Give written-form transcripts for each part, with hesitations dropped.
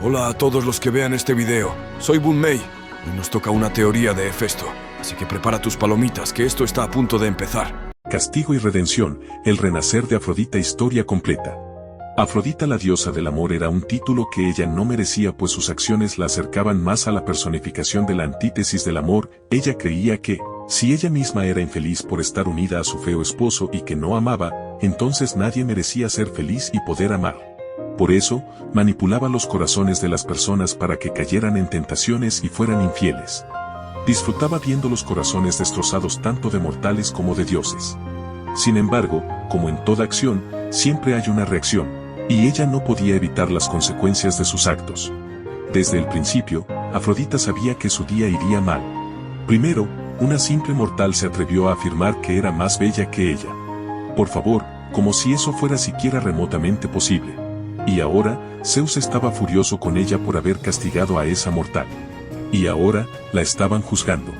Hola a todos los que vean este video. Soy Bunmei y nos toca una teoría de Hefesto. Así que prepara tus palomitas, que esto está a punto de empezar. Castigo y redención, el renacer de Afrodita, historia completa. Afrodita, la diosa del amor, era un título que ella no merecía, pues sus acciones la acercaban más a la personificación de la antítesis del amor. Ella creía que, si ella misma era infeliz por estar unida a su feo esposo y que no amaba, entonces nadie merecía ser feliz y poder amar. Por eso, manipulaba los corazones de las personas para que cayeran en tentaciones y fueran infieles. Disfrutaba viendo los corazones destrozados tanto de mortales como de dioses. Sin embargo, como en toda acción, siempre hay una reacción, y ella no podía evitar las consecuencias de sus actos. Desde el principio, Afrodita sabía que su día iría mal. Primero, una simple mortal se atrevió a afirmar que era más bella que ella. Por favor, como si eso fuera siquiera remotamente posible. Y ahora, Zeus estaba furioso con ella por haber castigado a esa mortal. Y ahora, la estaban juzgando.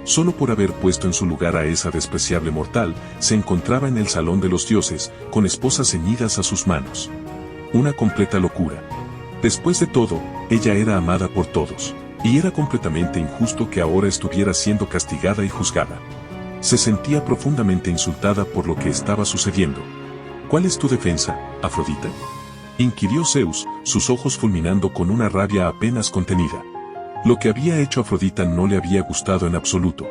Solo por haber puesto en su lugar a esa despreciable mortal, se encontraba en el salón de los dioses, con esposas ceñidas a sus manos. Una completa locura. Después de todo, ella era amada por todos, y era completamente injusto que ahora estuviera siendo castigada y juzgada. Se sentía profundamente insultada por lo que estaba sucediendo. ¿Cuál es tu defensa, Afrodita?, inquirió Zeus, sus ojos fulminando con una rabia apenas contenida. Lo que había hecho Afrodita no le había gustado en absoluto.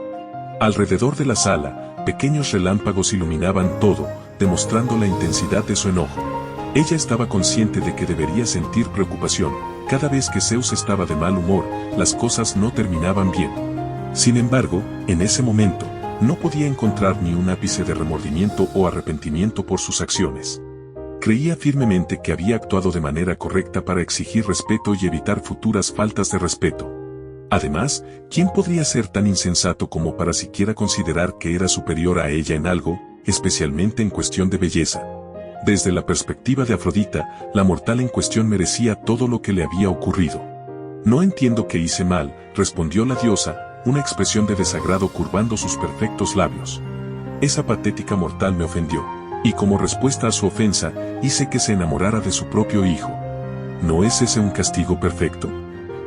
Alrededor de la sala, pequeños relámpagos iluminaban todo, demostrando la intensidad de su enojo. Ella estaba consciente de que debería sentir preocupación. Cada vez que Zeus estaba de mal humor, las cosas no terminaban bien. Sin embargo, en ese momento, no podía encontrar ni un ápice de remordimiento o arrepentimiento por sus acciones. Creía firmemente que había actuado de manera correcta para exigir respeto y evitar futuras faltas de respeto. Además, ¿quién podría ser tan insensato como para siquiera considerar que era superior a ella en algo, especialmente en cuestión de belleza? Desde la perspectiva de Afrodita, la mortal en cuestión merecía todo lo que le había ocurrido. No entiendo qué hice mal, respondió la diosa, una expresión de desagrado curvando sus perfectos labios. Esa patética mortal me ofendió. Y como respuesta a su ofensa, hice que se enamorara de su propio hijo. ¿No es ese un castigo perfecto?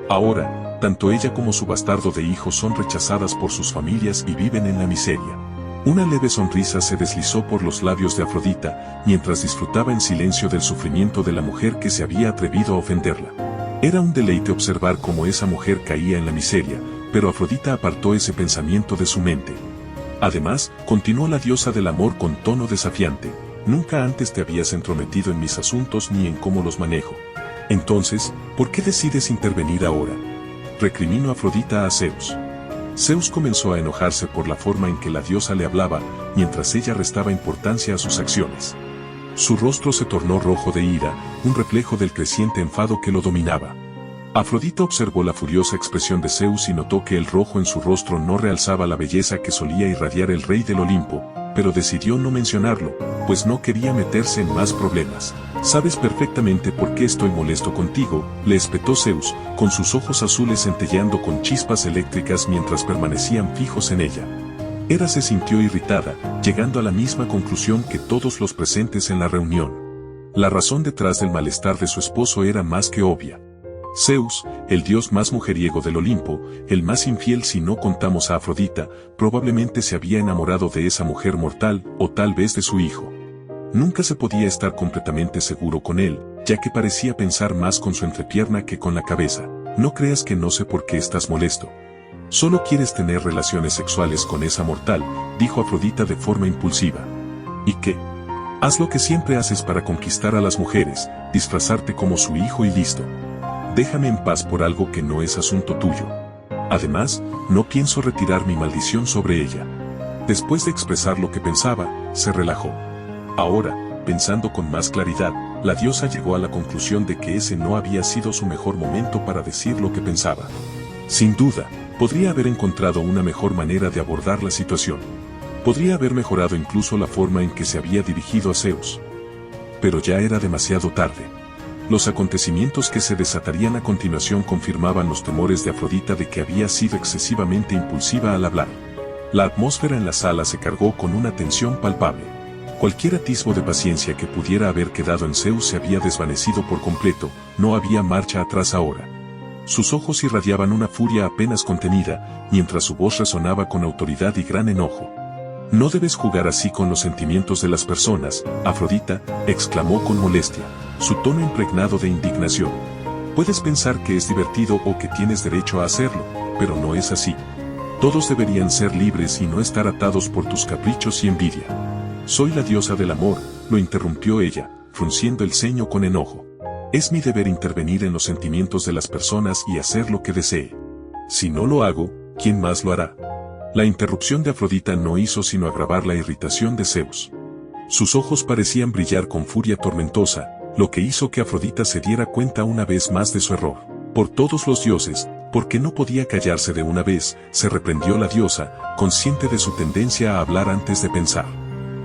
Ahora, tanto ella como su bastardo de hijo son rechazadas por sus familias y viven en la miseria. Una leve sonrisa se deslizó por los labios de Afrodita, mientras disfrutaba en silencio del sufrimiento de la mujer que se había atrevido a ofenderla. Era un deleite observar cómo esa mujer caía en la miseria, pero Afrodita apartó ese pensamiento de su mente. Además, continuó la diosa del amor con tono desafiante, nunca antes te habías entrometido en mis asuntos ni en cómo los manejo. Entonces, ¿por qué decides intervenir ahora?, recriminó Afrodita a Zeus. Zeus comenzó a enojarse por la forma en que la diosa le hablaba, mientras ella restaba importancia a sus acciones. Su rostro se tornó rojo de ira, un reflejo del creciente enfado que lo dominaba. Afrodita observó la furiosa expresión de Zeus y notó que el rojo en su rostro no realzaba la belleza que solía irradiar el rey del Olimpo, pero decidió no mencionarlo, pues no quería meterse en más problemas. «Sabes perfectamente por qué estoy molesto contigo», le espetó Zeus, con sus ojos azules centelleando con chispas eléctricas mientras permanecían fijos en ella. Hera se sintió irritada, llegando a la misma conclusión que todos los presentes en la reunión. La razón detrás del malestar de su esposo era más que obvia. Zeus, el dios más mujeriego del Olimpo, el más infiel si no contamos a Afrodita, probablemente se había enamorado de esa mujer mortal, o tal vez de su hijo. Nunca se podía estar completamente seguro con él, ya que parecía pensar más con su entrepierna que con la cabeza. No creas que no sé por qué estás molesto. Solo quieres tener relaciones sexuales con esa mortal, dijo Afrodita de forma impulsiva. ¿Y qué? Haz lo que siempre haces para conquistar a las mujeres, disfrazarte como su hijo y listo. Déjame en paz por algo que no es asunto tuyo. Además, no pienso retirar mi maldición sobre ella. Después de expresar lo que pensaba, se relajó. Ahora, pensando con más claridad, la diosa llegó a la conclusión de que ese no había sido su mejor momento para decir lo que pensaba. Sin duda, podría haber encontrado una mejor manera de abordar la situación. Podría haber mejorado incluso la forma en que se había dirigido a Zeus. Pero ya era demasiado tarde. Los acontecimientos que se desatarían a continuación confirmaban los temores de Afrodita de que había sido excesivamente impulsiva al hablar. La atmósfera en la sala se cargó con una tensión palpable. Cualquier atisbo de paciencia que pudiera haber quedado en Zeus se había desvanecido por completo, no había marcha atrás ahora. Sus ojos irradiaban una furia apenas contenida, mientras su voz resonaba con autoridad y gran enojo. «No debes jugar así con los sentimientos de las personas, Afrodita», exclamó con molestia, su tono impregnado de indignación. «Puedes pensar que es divertido o que tienes derecho a hacerlo, pero no es así. Todos deberían ser libres y no estar atados por tus caprichos y envidia». «Soy la diosa del amor», lo interrumpió ella, frunciendo el ceño con enojo. «Es mi deber intervenir en los sentimientos de las personas y hacer lo que desee. Si no lo hago, ¿quién más lo hará?». La interrupción de Afrodita no hizo sino agravar la irritación de Zeus. Sus ojos parecían brillar con furia tormentosa, lo que hizo que Afrodita se diera cuenta una vez más de su error. «Por todos los dioses», porque no podía callarse de una vez, se reprendió la diosa, consciente de su tendencia a hablar antes de pensar.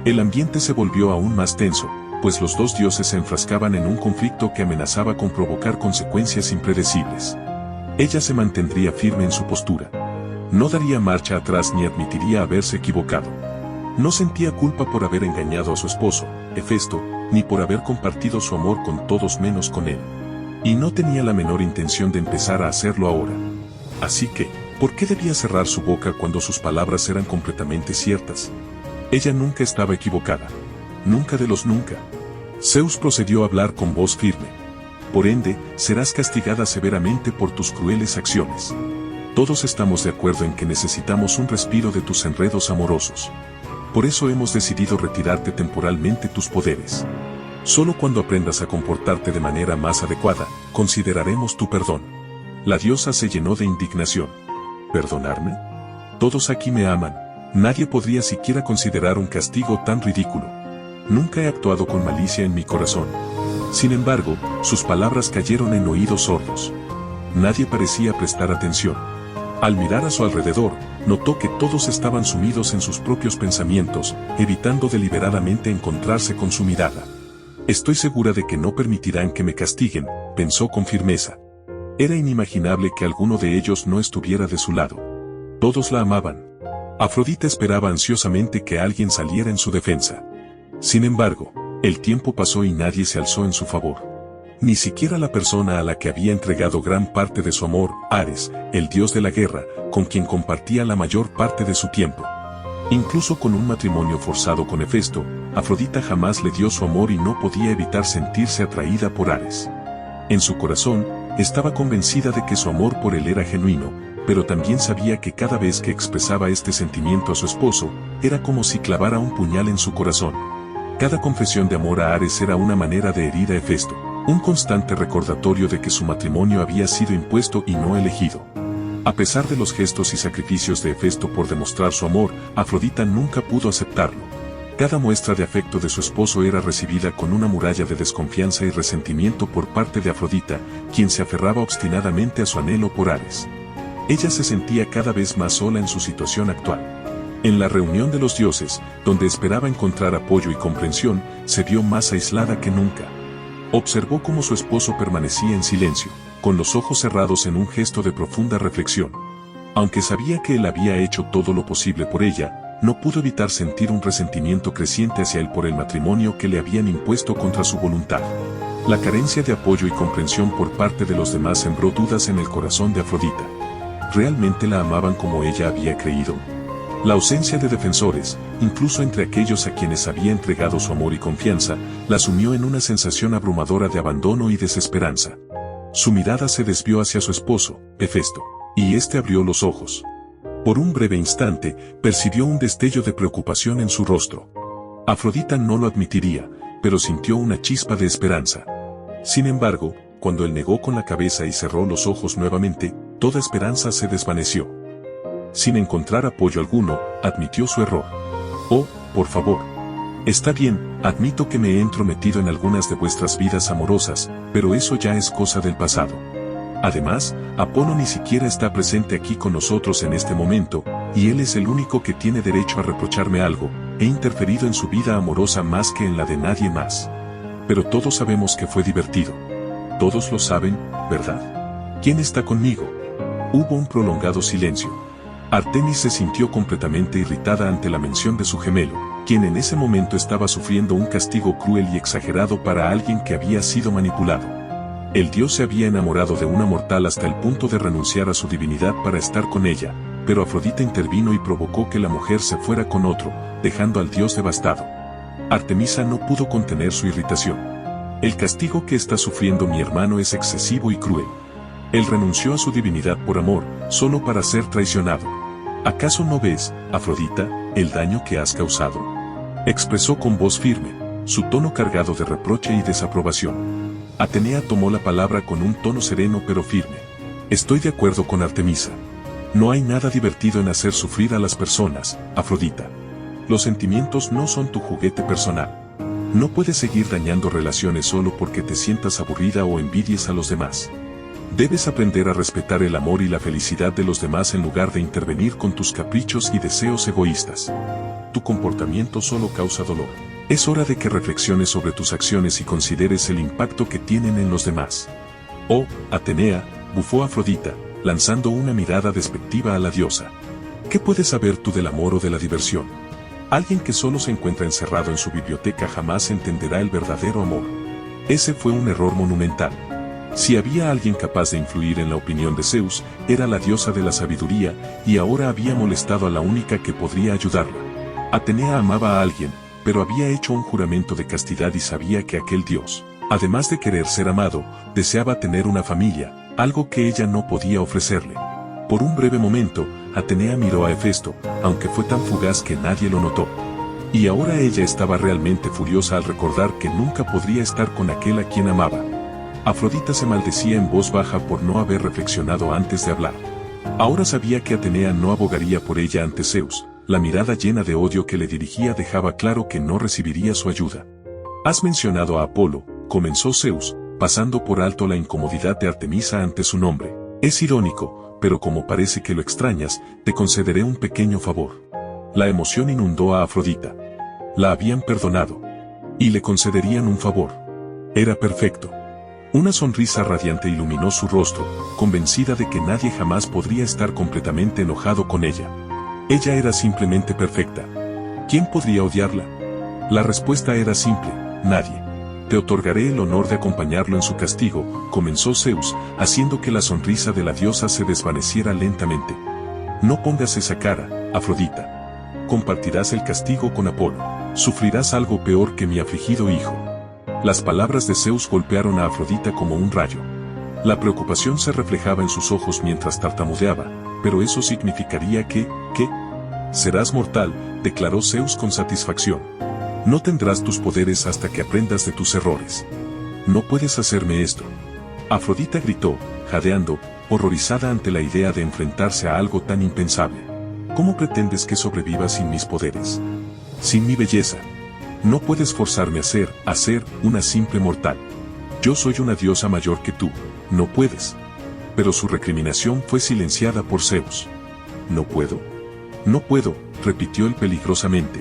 El ambiente se volvió aún más tenso, pues los dos dioses se enfrascaban en un conflicto que amenazaba con provocar consecuencias impredecibles. Ella se mantendría firme en su postura. No daría marcha atrás ni admitiría haberse equivocado. No sentía culpa por haber engañado a su esposo, Hefesto, ni por haber compartido su amor con todos menos con él. Y no tenía la menor intención de empezar a hacerlo ahora. Así que, ¿por qué debía cerrar su boca cuando sus palabras eran completamente ciertas? Ella nunca estaba equivocada. Nunca de los nunca. Zeus procedió a hablar con voz firme. «Por ende, serás castigada severamente por tus crueles acciones. Todos estamos de acuerdo en que necesitamos un respiro de tus enredos amorosos. Por eso hemos decidido retirarte temporalmente tus poderes. Solo cuando aprendas a comportarte de manera más adecuada, consideraremos tu perdón». La diosa se llenó de indignación. «¿Perdonarme? Todos aquí me aman. Nadie podría siquiera considerar un castigo tan ridículo. Nunca he actuado con malicia en mi corazón». Sin embargo, sus palabras cayeron en oídos sordos. Nadie parecía prestar atención. Al mirar a su alrededor, notó que todos estaban sumidos en sus propios pensamientos, evitando deliberadamente encontrarse con su mirada. «Estoy segura de que no permitirán que me castiguen», pensó con firmeza. Era inimaginable que alguno de ellos no estuviera de su lado. Todos la amaban. Afrodita esperaba ansiosamente que alguien saliera en su defensa. Sin embargo, el tiempo pasó y nadie se alzó en su favor. Ni siquiera la persona a la que había entregado gran parte de su amor, Ares, el dios de la guerra, con quien compartía la mayor parte de su tiempo. Incluso con un matrimonio forzado con Hefesto, Afrodita jamás le dio su amor y no podía evitar sentirse atraída por Ares. En su corazón, estaba convencida de que su amor por él era genuino, pero también sabía que cada vez que expresaba este sentimiento a su esposo, era como si clavara un puñal en su corazón. Cada confesión de amor a Ares era una manera de herir a Hefesto, un constante recordatorio de que su matrimonio había sido impuesto y no elegido. A pesar de los gestos y sacrificios de Hefesto por demostrar su amor, Afrodita nunca pudo aceptarlo. Cada muestra de afecto de su esposo era recibida con una muralla de desconfianza y resentimiento por parte de Afrodita, quien se aferraba obstinadamente a su anhelo por Ares. Ella se sentía cada vez más sola en su situación actual. En la reunión de los dioses, donde esperaba encontrar apoyo y comprensión, se vio más aislada que nunca. Observó cómo su esposo permanecía en silencio, con los ojos cerrados en un gesto de profunda reflexión. Aunque sabía que él había hecho todo lo posible por ella, no pudo evitar sentir un resentimiento creciente hacia él por el matrimonio que le habían impuesto contra su voluntad. La carencia de apoyo y comprensión por parte de los demás sembró dudas en el corazón de Afrodita. ¿Realmente la amaban como ella había creído? La ausencia de defensores, incluso entre aquellos a quienes había entregado su amor y confianza, la sumió en una sensación abrumadora de abandono y desesperanza. Su mirada se desvió hacia su esposo, Hefesto, y éste abrió los ojos. Por un breve instante, percibió un destello de preocupación en su rostro. Afrodita no lo admitiría, pero sintió una chispa de esperanza. Sin embargo, cuando él negó con la cabeza y cerró los ojos nuevamente, toda esperanza se desvaneció. Sin encontrar apoyo alguno, admitió su error. «Oh, por favor. Está bien, admito que me he entrometido en algunas de vuestras vidas amorosas, pero eso ya es cosa del pasado. Además, Apolo ni siquiera está presente aquí con nosotros en este momento, y él es el único que tiene derecho a reprocharme algo. He interferido en su vida amorosa más que en la de nadie más. Pero todos sabemos que fue divertido. Todos lo saben, ¿verdad? ¿Quién está conmigo?» Hubo un prolongado silencio. Artemis se sintió completamente irritada ante la mención de su gemelo, quien en ese momento estaba sufriendo un castigo cruel y exagerado para alguien que había sido manipulado. El dios se había enamorado de una mortal hasta el punto de renunciar a su divinidad para estar con ella, pero Afrodita intervino y provocó que la mujer se fuera con otro, dejando al dios devastado. Artemisa no pudo contener su irritación. El castigo que está sufriendo mi hermano es excesivo y cruel. Él renunció a su divinidad por amor, solo para ser traicionado. ¿Acaso no ves, Afrodita, el daño que has causado?, expresó con voz firme, su tono cargado de reproche y desaprobación. Atenea tomó la palabra con un tono sereno pero firme. Estoy de acuerdo con Artemisa. No hay nada divertido en hacer sufrir a las personas, Afrodita. Los sentimientos no son tu juguete personal. No puedes seguir dañando relaciones solo porque te sientas aburrida o envidies a los demás. Debes aprender a respetar el amor y la felicidad de los demás en lugar de intervenir con tus caprichos y deseos egoístas. Tu comportamiento solo causa dolor. Es hora de que reflexiones sobre tus acciones y consideres el impacto que tienen en los demás. Oh, Atenea, bufó Afrodita, lanzando una mirada despectiva a la diosa. ¿Qué puedes saber tú del amor o de la diversión? Alguien que solo se encuentra encerrado en su biblioteca jamás entenderá el verdadero amor. Ese fue un error monumental. Si había alguien capaz de influir en la opinión de Zeus, era la diosa de la sabiduría, y ahora había molestado a la única que podría ayudarla. Atenea amaba a alguien, pero había hecho un juramento de castidad y sabía que aquel dios, además de querer ser amado, deseaba tener una familia, algo que ella no podía ofrecerle. Por un breve momento, Atenea miró a Hefesto, aunque fue tan fugaz que nadie lo notó. Y ahora ella estaba realmente furiosa al recordar que nunca podría estar con aquel a quien amaba. Afrodita se maldecía en voz baja por no haber reflexionado antes de hablar. Ahora sabía que Atenea no abogaría por ella ante Zeus. La mirada llena de odio que le dirigía dejaba claro que no recibiría su ayuda. Has mencionado a Apolo, comenzó Zeus, pasando por alto la incomodidad de Artemisa ante su nombre. Es irónico, pero como parece que lo extrañas, te concederé un pequeño favor. La emoción inundó a Afrodita. La habían perdonado. Y le concederían un favor. Era perfecto. Una sonrisa radiante iluminó su rostro, convencida de que nadie jamás podría estar completamente enojado con ella. Ella era simplemente perfecta. ¿Quién podría odiarla? La respuesta era simple, nadie. Te otorgaré el honor de acompañarlo en su castigo, comenzó Zeus, haciendo que la sonrisa de la diosa se desvaneciera lentamente. No pongas esa cara, Afrodita. Compartirás el castigo con Apolo. Sufrirás algo peor que mi afligido hijo. Las palabras de Zeus golpearon a Afrodita como un rayo. La preocupación se reflejaba en sus ojos mientras tartamudeaba, pero eso significaría que, serás mortal, declaró Zeus con satisfacción. No tendrás tus poderes hasta que aprendas de tus errores. No puedes hacerme esto. Afrodita gritó, jadeando, horrorizada ante la idea de enfrentarse a algo tan impensable. ¿Cómo pretendes que sobreviva sin mis poderes? Sin mi belleza. No puedes forzarme a ser una simple mortal. Yo soy una diosa mayor que tú, no puedes. Pero su recriminación fue silenciada por Zeus. No puedo, repitió él peligrosamente.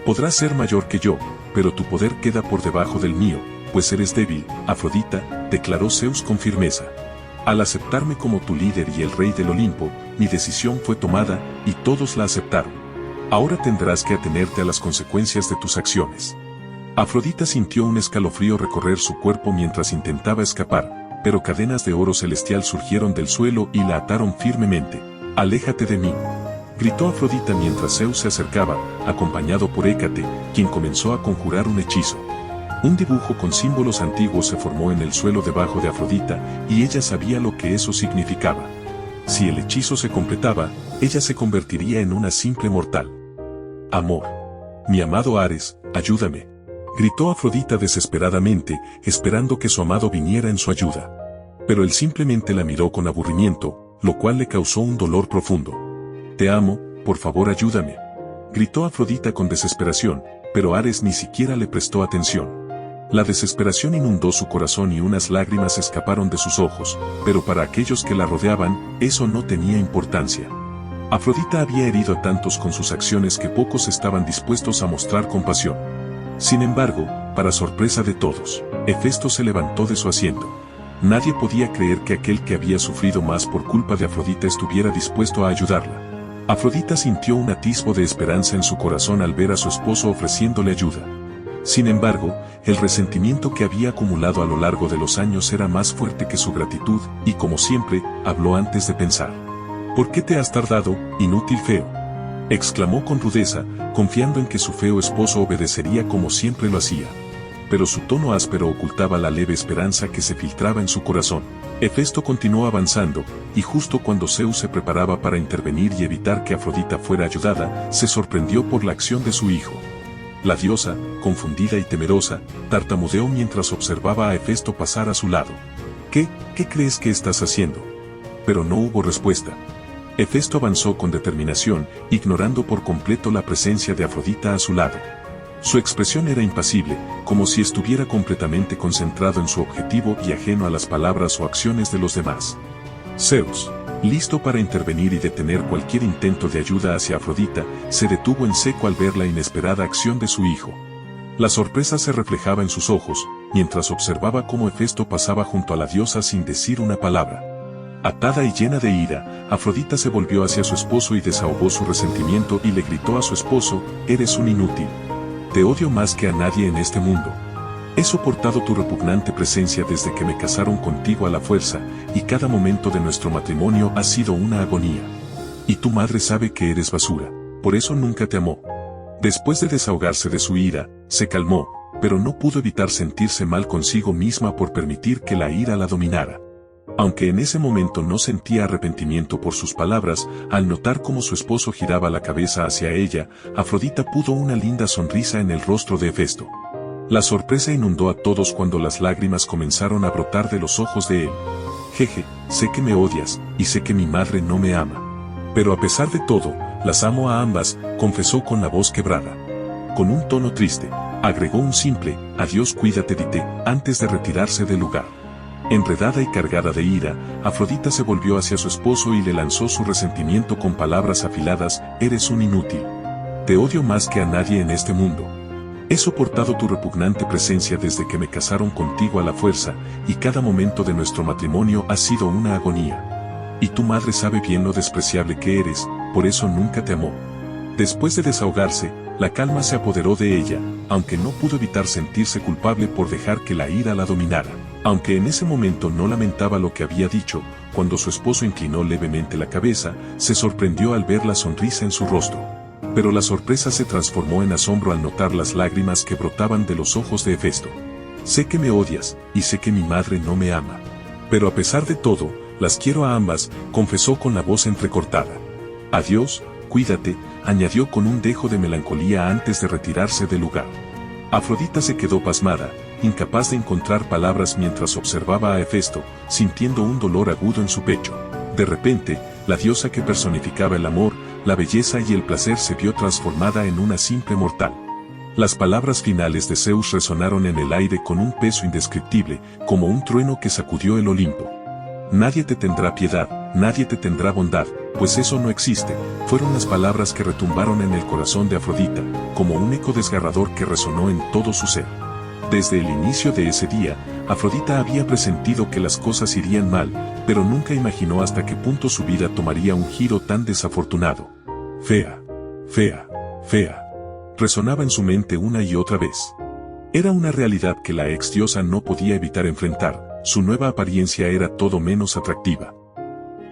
Podrás ser mayor que yo, pero tu poder queda por debajo del mío, pues eres débil, Afrodita, declaró Zeus con firmeza. Al aceptarme como tu líder y el rey del Olimpo, mi decisión fue tomada, y todos la aceptaron. Ahora tendrás que atenerte a las consecuencias de tus acciones. Afrodita sintió un escalofrío recorrer su cuerpo mientras intentaba escapar, pero cadenas de oro celestial surgieron del suelo y la ataron firmemente. Aléjate de mí, gritó Afrodita mientras Zeus se acercaba, acompañado por Hécate, quien comenzó a conjurar un hechizo. Un dibujo con símbolos antiguos se formó en el suelo debajo de Afrodita, y ella sabía lo que eso significaba. Si el hechizo se completaba, ella se convertiría en una simple mortal. Amor. Mi amado Ares, ayúdame. Gritó Afrodita desesperadamente, esperando que su amado viniera en su ayuda. Pero él simplemente la miró con aburrimiento, lo cual le causó un dolor profundo. Te amo, por favor ayúdame. Gritó Afrodita con desesperación, pero Ares ni siquiera le prestó atención. La desesperación inundó su corazón y unas lágrimas escaparon de sus ojos, pero para aquellos que la rodeaban, eso no tenía importancia. Afrodita había herido a tantos con sus acciones que pocos estaban dispuestos a mostrar compasión. Sin embargo, para sorpresa de todos, Hefesto se levantó de su asiento. Nadie podía creer que aquel que había sufrido más por culpa de Afrodita estuviera dispuesto a ayudarla. Afrodita sintió un atisbo de esperanza en su corazón al ver a su esposo ofreciéndole ayuda. Sin embargo, el resentimiento que había acumulado a lo largo de los años era más fuerte que su gratitud, y como siempre, habló antes de pensar. ¿Por qué te has tardado, inútil feo?, exclamó con rudeza, confiando en que su feo esposo obedecería como siempre lo hacía. Pero su tono áspero ocultaba la leve esperanza que se filtraba en su corazón. Hefesto continuó avanzando, y justo cuando Zeus se preparaba para intervenir y evitar que Afrodita fuera ayudada, se sorprendió por la acción de su hijo. La diosa, confundida y temerosa, tartamudeó mientras observaba a Hefesto pasar a su lado. ¿Qué crees que estás haciendo? Pero no hubo respuesta. Hefesto avanzó con determinación, ignorando por completo la presencia de Afrodita a su lado. Su expresión era impasible, como si estuviera completamente concentrado en su objetivo y ajeno a las palabras o acciones de los demás. Zeus, listo para intervenir y detener cualquier intento de ayuda hacia Afrodita, se detuvo en seco al ver la inesperada acción de su hijo. La sorpresa se reflejaba en sus ojos, mientras observaba cómo Hefesto pasaba junto a la diosa sin decir una palabra. Atada y llena de ira, Afrodita se volvió hacia su esposo y desahogó su resentimiento y le gritó a su esposo: «Eres un inútil. Te odio más que a nadie en este mundo. He soportado tu repugnante presencia desde que me casaron contigo a la fuerza, y cada momento de nuestro matrimonio ha sido una agonía. Y tu madre sabe que eres basura, por eso nunca te amó». Después de desahogarse de su ira, se calmó, pero no pudo evitar sentirse mal consigo misma por permitir que la ira la dominara. Aunque en ese momento no sentía arrepentimiento por sus palabras, al notar cómo su esposo giraba la cabeza hacia ella, Afrodita pudo una linda sonrisa en el rostro de Hefesto. La sorpresa inundó a todos cuando las lágrimas comenzaron a brotar de los ojos de él. «Jeje, sé que me odias, y sé que mi madre no me ama. Pero a pesar de todo, las amo a ambas», confesó con la voz quebrada. Con un tono triste, agregó un simple «Adiós, cuídate dite», antes de retirarse del lugar. Enredada y cargada de ira, Afrodita se volvió hacia su esposo y le lanzó su resentimiento con palabras afiladas: «Eres un inútil. Te odio más que a nadie en este mundo. He soportado tu repugnante presencia desde que me casaron contigo a la fuerza, y cada momento de nuestro matrimonio ha sido una agonía. Y tu madre sabe bien lo despreciable que eres, por eso nunca te amó». Después de desahogarse, la calma se apoderó de ella, aunque no pudo evitar sentirse culpable por dejar que la ira la dominara. Aunque en ese momento no lamentaba lo que había dicho, cuando su esposo inclinó levemente la cabeza, se sorprendió al ver la sonrisa en su rostro. Pero la sorpresa se transformó en asombro al notar las lágrimas que brotaban de los ojos de Hefesto. «Sé que me odias, y sé que mi madre no me ama. Pero a pesar de todo, las quiero a ambas», confesó con la voz entrecortada. «Adiós, cuídate», añadió con un dejo de melancolía antes de retirarse del lugar. Afrodita se quedó pasmada, incapaz de encontrar palabras mientras observaba a Hefesto, sintiendo un dolor agudo en su pecho. De repente, la diosa que personificaba el amor, la belleza y el placer se vio transformada en una simple mortal. Las palabras finales de Zeus resonaron en el aire con un peso indescriptible, como un trueno que sacudió el Olimpo. «Nadie te tendrá piedad, nadie te tendrá bondad, pues eso no existe», fueron las palabras que retumbaron en el corazón de Afrodita, como un eco desgarrador que resonó en todo su ser. Desde el inicio de ese día, Afrodita había presentido que las cosas irían mal, pero nunca imaginó hasta qué punto su vida tomaría un giro tan desafortunado. «Fea, fea, fea», resonaba en su mente una y otra vez. Era una realidad que la ex diosa no podía evitar enfrentar. Su nueva apariencia era todo menos atractiva.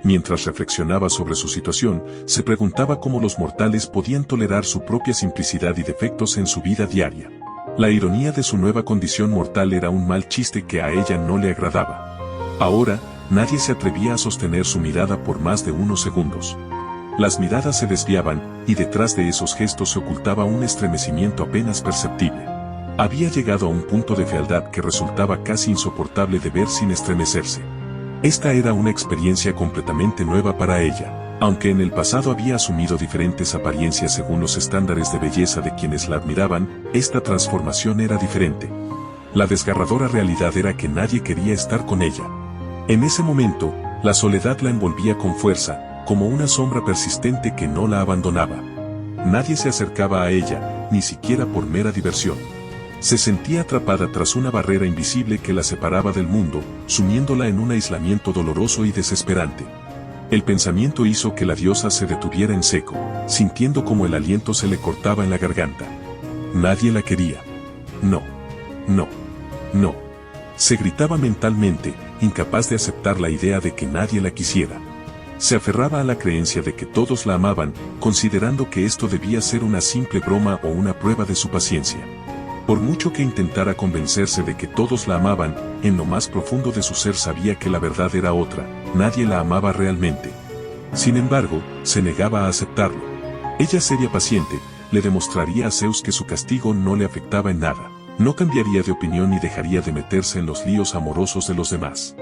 Mientras reflexionaba sobre su situación, se preguntaba cómo los mortales podían tolerar su propia simplicidad y defectos en su vida diaria. La ironía de su nueva condición mortal era un mal chiste que a ella no le agradaba. Ahora, nadie se atrevía a sostener su mirada por más de unos segundos. Las miradas se desviaban, y detrás de esos gestos se ocultaba un estremecimiento apenas perceptible. Había llegado a un punto de fealdad que resultaba casi insoportable de ver sin estremecerse. Esta era una experiencia completamente nueva para ella. Aunque en el pasado había asumido diferentes apariencias según los estándares de belleza de quienes la admiraban, esta transformación era diferente. La desgarradora realidad era que nadie quería estar con ella. En ese momento, la soledad la envolvía con fuerza, como una sombra persistente que no la abandonaba. Nadie se acercaba a ella, ni siquiera por mera diversión. Se sentía atrapada tras una barrera invisible que la separaba del mundo, sumiéndola en un aislamiento doloroso y desesperante. El pensamiento hizo que la diosa se detuviera en seco, sintiendo como el aliento se le cortaba en la garganta. Nadie la quería. No. No. No. Se gritaba mentalmente, incapaz de aceptar la idea de que nadie la quisiera. Se aferraba a la creencia de que todos la amaban, considerando que esto debía ser una simple broma o una prueba de su paciencia. Por mucho que intentara convencerse de que todos la amaban, en lo más profundo de su ser sabía que la verdad era otra, nadie la amaba realmente. Sin embargo, se negaba a aceptarlo. Ella sería paciente, le demostraría a Zeus que su castigo no le afectaba en nada, no cambiaría de opinión y dejaría de meterse en los líos amorosos de los demás.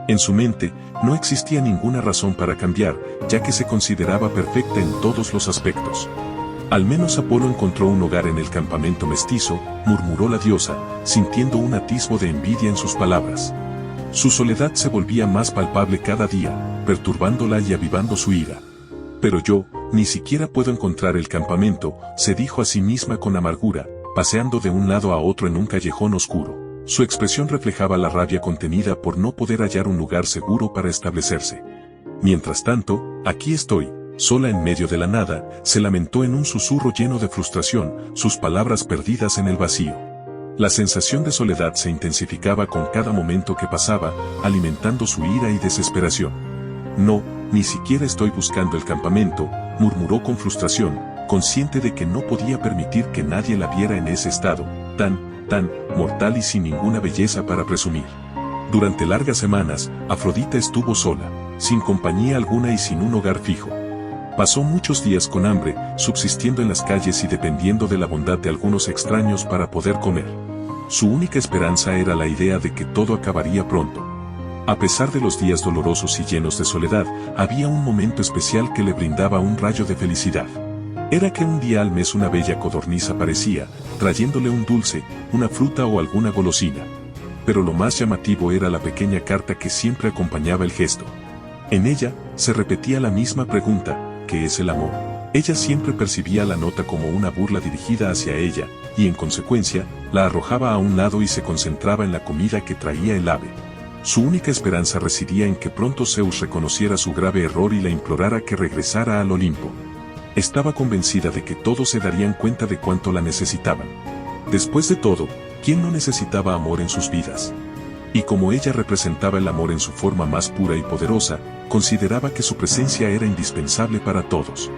En su mente, no existía ninguna razón para cambiar, ya que se consideraba perfecta en todos los aspectos. Al menos Apolo encontró un hogar en el campamento mestizo, murmuró la diosa, sintiendo un atisbo de envidia en sus palabras. Su soledad se volvía más palpable cada día, perturbándola y avivando su ira. Pero yo, ni siquiera puedo encontrar el campamento, se dijo a sí misma con amargura, paseando de un lado a otro en un callejón oscuro. Su expresión reflejaba la rabia contenida por no poder hallar un lugar seguro para establecerse. Mientras tanto, aquí estoy, sola en medio de la nada, se lamentó en un susurro lleno de frustración, sus palabras perdidas en el vacío. La sensación de soledad se intensificaba con cada momento que pasaba, alimentando su ira y desesperación. No, ni siquiera estoy buscando el campamento, murmuró con frustración, consciente de que no podía permitir que nadie la viera en ese estado, tan mortal y sin ninguna belleza para presumir. Durante largas semanas, Afrodita estuvo sola, sin compañía alguna y sin un hogar fijo. Pasó muchos días con hambre, subsistiendo en las calles y dependiendo de la bondad de algunos extraños para poder comer. Su única esperanza era la idea de que todo acabaría pronto. A pesar de los días dolorosos y llenos de soledad, había un momento especial que le brindaba un rayo de felicidad. Era que un día al mes una bella codorniz aparecía, trayéndole un dulce, una fruta o alguna golosina. Pero lo más llamativo era la pequeña carta que siempre acompañaba el gesto. En ella, se repetía la misma pregunta, ¿qué es el amor? Ella siempre percibía la nota como una burla dirigida hacia ella, y en consecuencia, la arrojaba a un lado y se concentraba en la comida que traía el ave. Su única esperanza residía en que pronto Zeus reconociera su grave error y la implorara que regresara al Olimpo. Estaba convencida de que todos se darían cuenta de cuánto la necesitaban. Después de todo, ¿quién no necesitaba amor en sus vidas? Y como ella representaba el amor en su forma más pura y poderosa, consideraba que su presencia era indispensable para todos.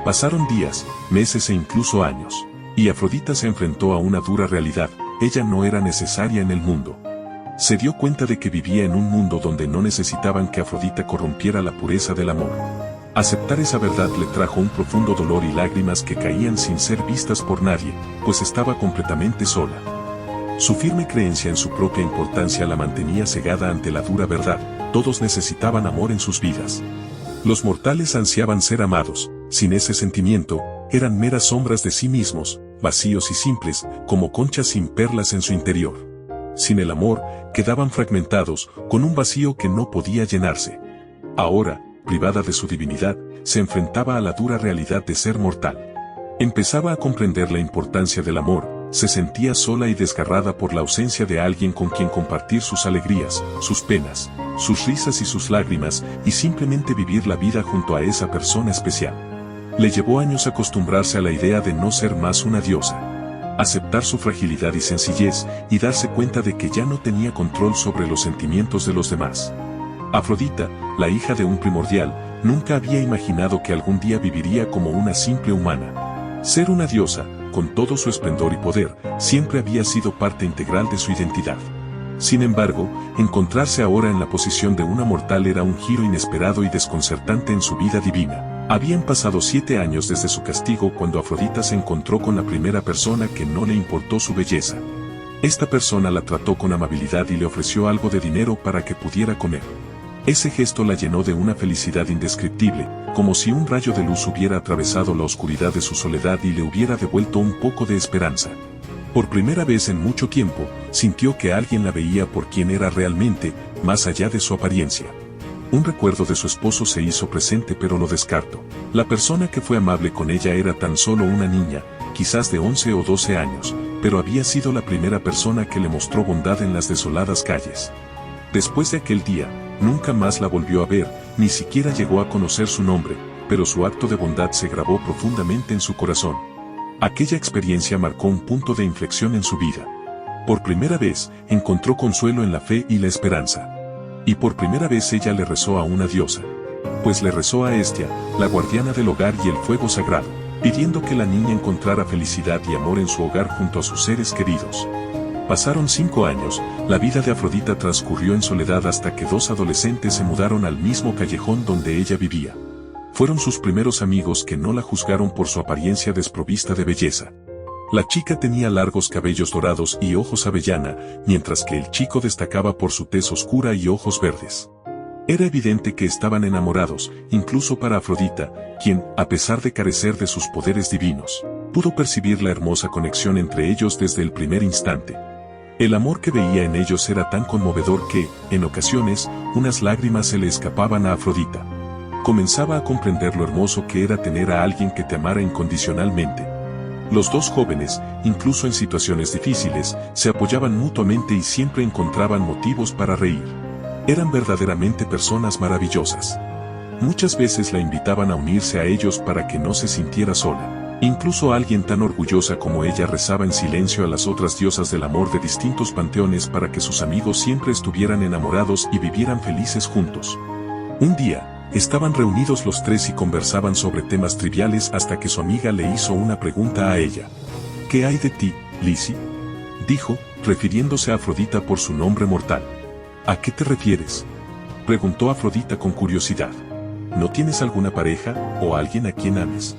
Pasaron días, meses e incluso años, y Afrodita se enfrentó a una dura realidad, ella no era necesaria en el mundo. Se dio cuenta de que vivía en un mundo donde no necesitaban que Afrodita corrompiera la pureza del amor. Aceptar esa verdad le trajo un profundo dolor y lágrimas que caían sin ser vistas por nadie, pues estaba completamente sola. Su firme creencia en su propia importancia la mantenía cegada ante la dura verdad, todos necesitaban amor en sus vidas. Los mortales ansiaban ser amados, sin ese sentimiento, eran meras sombras de sí mismos, vacíos y simples, como conchas sin perlas en su interior. Sin el amor, quedaban fragmentados, con un vacío que no podía llenarse. Ahora, privada de su divinidad, se enfrentaba a la dura realidad de ser mortal. Empezaba a comprender la importancia del amor, se sentía sola y desgarrada por la ausencia de alguien con quien compartir sus alegrías, sus penas, sus risas y sus lágrimas, y simplemente vivir la vida junto a esa persona especial. Le llevó años acostumbrarse a la idea de no ser más una diosa, aceptar su fragilidad y sencillez, y darse cuenta de que ya no tenía control sobre los sentimientos de los demás. Afrodita, la hija de un primordial, nunca había imaginado que algún día viviría como una simple humana. Ser una diosa, con todo su esplendor y poder, siempre había sido parte integral de su identidad. Sin embargo, encontrarse ahora en la posición de una mortal era un giro inesperado y desconcertante en su vida divina. Habían pasado 7 años desde su castigo cuando Afrodita se encontró con la primera persona que no le importó su belleza. Esta persona la trató con amabilidad y le ofreció algo de dinero para que pudiera comer. Ese gesto la llenó de una felicidad indescriptible, como si un rayo de luz hubiera atravesado la oscuridad de su soledad y le hubiera devuelto un poco de esperanza. Por primera vez en mucho tiempo, sintió que alguien la veía por quien era realmente, más allá de su apariencia. Un recuerdo de su esposo se hizo presente, pero lo descartó. La persona que fue amable con ella era tan solo una niña, quizás de 11 o 12 años, pero había sido la primera persona que le mostró bondad en las desoladas calles. Después de aquel día, nunca más la volvió a ver, Ni siquiera llegó a conocer su nombre, pero su acto de bondad se grabó profundamente en su corazón. Aquella experiencia marcó un punto de inflexión en su vida. Por primera vez, encontró consuelo en la fe y la esperanza. Y por primera vez ella le rezó a una diosa. Pues le rezó a Hestia, la guardiana del hogar y el fuego sagrado, pidiendo que la niña encontrara felicidad y amor en su hogar junto a sus seres queridos. Pasaron 5 años, la vida de Afrodita transcurrió en soledad hasta que 2 adolescentes se mudaron al mismo callejón donde ella vivía. Fueron sus primeros amigos que no la juzgaron por su apariencia desprovista de belleza. La chica tenía largos cabellos dorados y ojos avellana, mientras que el chico destacaba por su tez oscura y ojos verdes. Era evidente que estaban enamorados, incluso para Afrodita, quien, a pesar de carecer de sus poderes divinos, pudo percibir la hermosa conexión entre ellos desde el primer instante. El amor que veía en ellos era tan conmovedor que, en ocasiones, unas lágrimas se le escapaban a Afrodita. Comenzaba a comprender lo hermoso que era tener a alguien que te amara incondicionalmente. Los 2 jóvenes, incluso en situaciones difíciles, se apoyaban mutuamente y siempre encontraban motivos para reír. Eran verdaderamente personas maravillosas. Muchas veces la invitaban a unirse a ellos para que no se sintiera sola. Incluso alguien tan orgullosa como ella rezaba en silencio a las otras diosas del amor de distintos panteones para que sus amigos siempre estuvieran enamorados y vivieran felices juntos. Un día, estaban reunidos los 3 y conversaban sobre temas triviales hasta que su amiga le hizo una pregunta a ella. ¿Qué hay de ti, Lizzie?, dijo, refiriéndose a Afrodita por su nombre mortal. ¿A qué te refieres?, preguntó Afrodita con curiosidad. ¿No tienes alguna pareja o alguien a quien ames?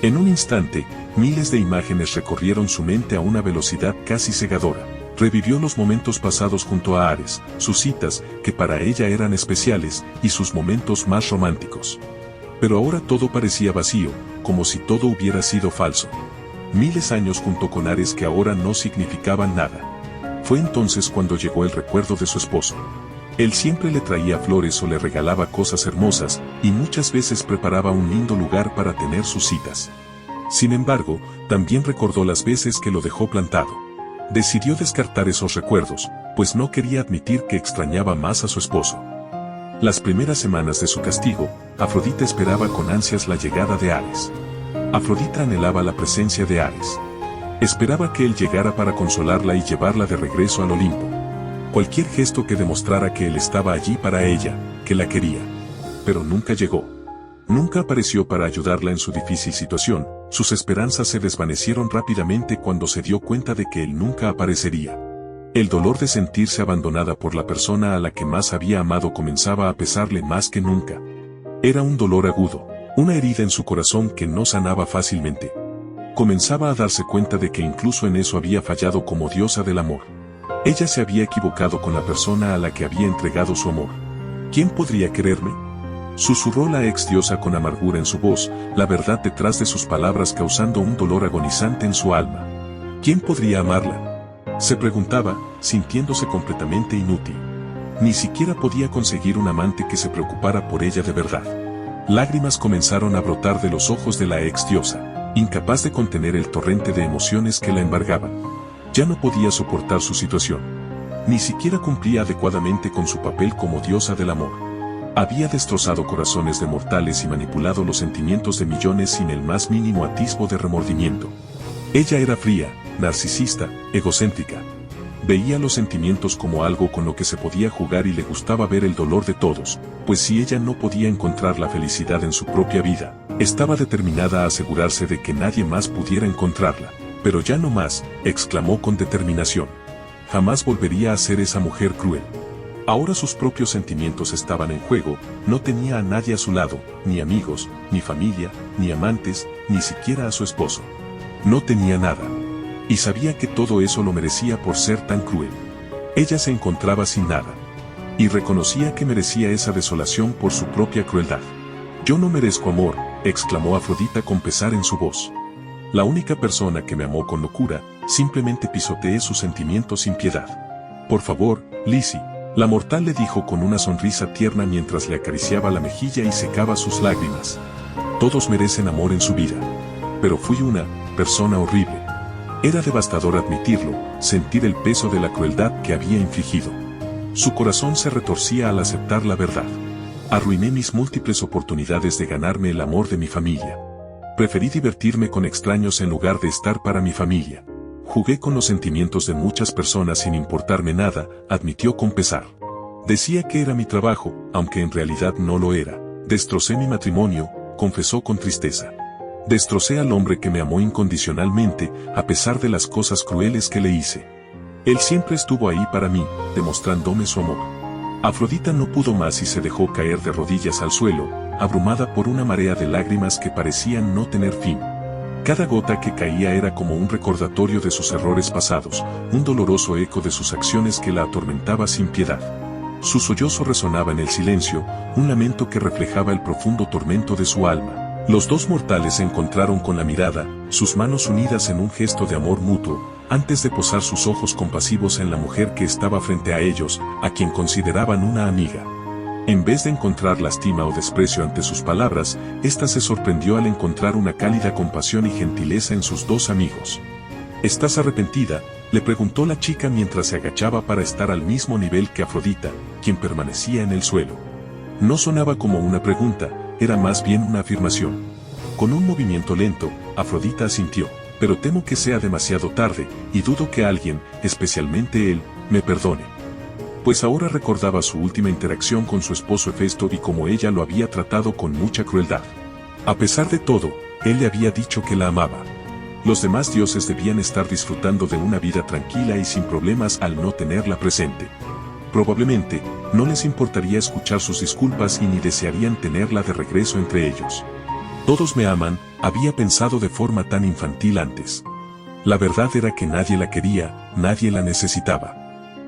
En un instante, miles de imágenes recorrieron su mente a una velocidad casi cegadora. Revivió los momentos pasados junto a Ares, sus citas, que para ella eran especiales, y sus momentos más románticos. Pero ahora todo parecía vacío, como si todo hubiera sido falso. Miles años junto con Ares que ahora no significaban nada. Fue entonces cuando llegó el recuerdo de su esposo. Él siempre le traía flores o le regalaba cosas hermosas, y muchas veces preparaba un lindo lugar para tener sus citas. Sin embargo, también recordó las veces que lo dejó plantado. Decidió descartar esos recuerdos, pues no quería admitir que extrañaba más a su esposo. Las primeras semanas de su castigo, Afrodita esperaba con ansias la llegada de Ares. Afrodita anhelaba la presencia de Ares. Esperaba que él llegara para consolarla y llevarla de regreso al Olimpo. Cualquier gesto que demostrara que él estaba allí para ella, que la quería. Pero nunca llegó. Nunca apareció para ayudarla en su difícil situación. Sus esperanzas se desvanecieron rápidamente cuando se dio cuenta de que él nunca aparecería. El dolor de sentirse abandonada por la persona a la que más había amado comenzaba a pesarle más que nunca. Era un dolor agudo, una herida en su corazón que no sanaba fácilmente. Comenzaba a darse cuenta de que incluso en eso había fallado como diosa del amor. Ella se había equivocado con la persona a la que había entregado su amor. ¿Quién podría quererme?, susurró la ex diosa con amargura en su voz, la verdad detrás de sus palabras causando un dolor agonizante en su alma. ¿Quién podría amarla?, se preguntaba, sintiéndose completamente inútil. Ni siquiera podía conseguir un amante que se preocupara por ella de verdad. Lágrimas comenzaron a brotar de los ojos de la ex diosa, incapaz de contener el torrente de emociones que la embargaban. Ya no podía soportar su situación. Ni siquiera cumplía adecuadamente con su papel como diosa del amor. Había destrozado corazones de mortales y manipulado los sentimientos de millones sin el más mínimo atisbo de remordimiento. Ella era fría, narcisista, egocéntrica. Veía los sentimientos como algo con lo que se podía jugar y le gustaba ver el dolor de todos, pues si ella no podía encontrar la felicidad en su propia vida, estaba determinada a asegurarse de que nadie más pudiera encontrarla. Pero ya no más, exclamó con determinación. Jamás volvería a ser esa mujer cruel. Ahora sus propios sentimientos estaban en juego, no tenía a nadie a su lado, ni amigos, ni familia, ni amantes, ni siquiera a su esposo. No tenía nada. Y sabía que todo eso lo merecía por ser tan cruel. Ella se encontraba sin nada. Y reconocía que merecía esa desolación por su propia crueldad. Yo no merezco amor, exclamó Afrodita con pesar en su voz. La única persona que me amó con locura, simplemente pisoteé sus sentimientos sin piedad. Por favor, Lizzie, la mortal le dijo con una sonrisa tierna mientras le acariciaba la mejilla y secaba sus lágrimas. Todos merecen amor en su vida. Pero fui una persona horrible. Era devastador admitirlo, sentir el peso de la crueldad que había infligido. Su corazón se retorcía al aceptar la verdad. Arruiné mis múltiples oportunidades de ganarme el amor de mi familia. Preferí divertirme con extraños en lugar de estar para mi familia. Jugué con los sentimientos de muchas personas sin importarme nada, admitió con pesar. Decía que era mi trabajo, aunque en realidad no lo era. Destrocé mi matrimonio, confesó con tristeza. Destrocé al hombre que me amó incondicionalmente, a pesar de las cosas crueles que le hice. Él siempre estuvo ahí para mí, demostrándome su amor. Afrodita no pudo más y se dejó caer de rodillas al suelo, abrumada por una marea de lágrimas que parecían no tener fin. Cada gota que caía era como un recordatorio de sus errores pasados, un doloroso eco de sus acciones que la atormentaba sin piedad. Su sollozo resonaba en el silencio, un lamento que reflejaba el profundo tormento de su alma. Los dos mortales se encontraron con la mirada, sus manos unidas en un gesto de amor mutuo, antes de posar sus ojos compasivos en la mujer que estaba frente a ellos, a quien consideraban una amiga. En vez de encontrar lástima o desprecio ante sus palabras, ésta se sorprendió al encontrar una cálida compasión y gentileza en sus dos amigos. ¿Estás arrepentida?, le preguntó la chica mientras se agachaba para estar al mismo nivel que Afrodita, quien permanecía en el suelo. No sonaba como una pregunta, era más bien una afirmación. Con un movimiento lento, Afrodita asintió. Pero temo que sea demasiado tarde, y dudo que alguien, especialmente él, me perdone. Pues ahora recordaba su última interacción con su esposo Hefesto y cómo ella lo había tratado con mucha crueldad. A pesar de todo, él le había dicho que la amaba. Los demás dioses debían estar disfrutando de una vida tranquila y sin problemas al no tenerla presente. Probablemente, no les importaría escuchar sus disculpas y ni desearían tenerla de regreso entre ellos. Todos me aman, había pensado de forma tan infantil antes. La verdad era que nadie la quería, nadie la necesitaba.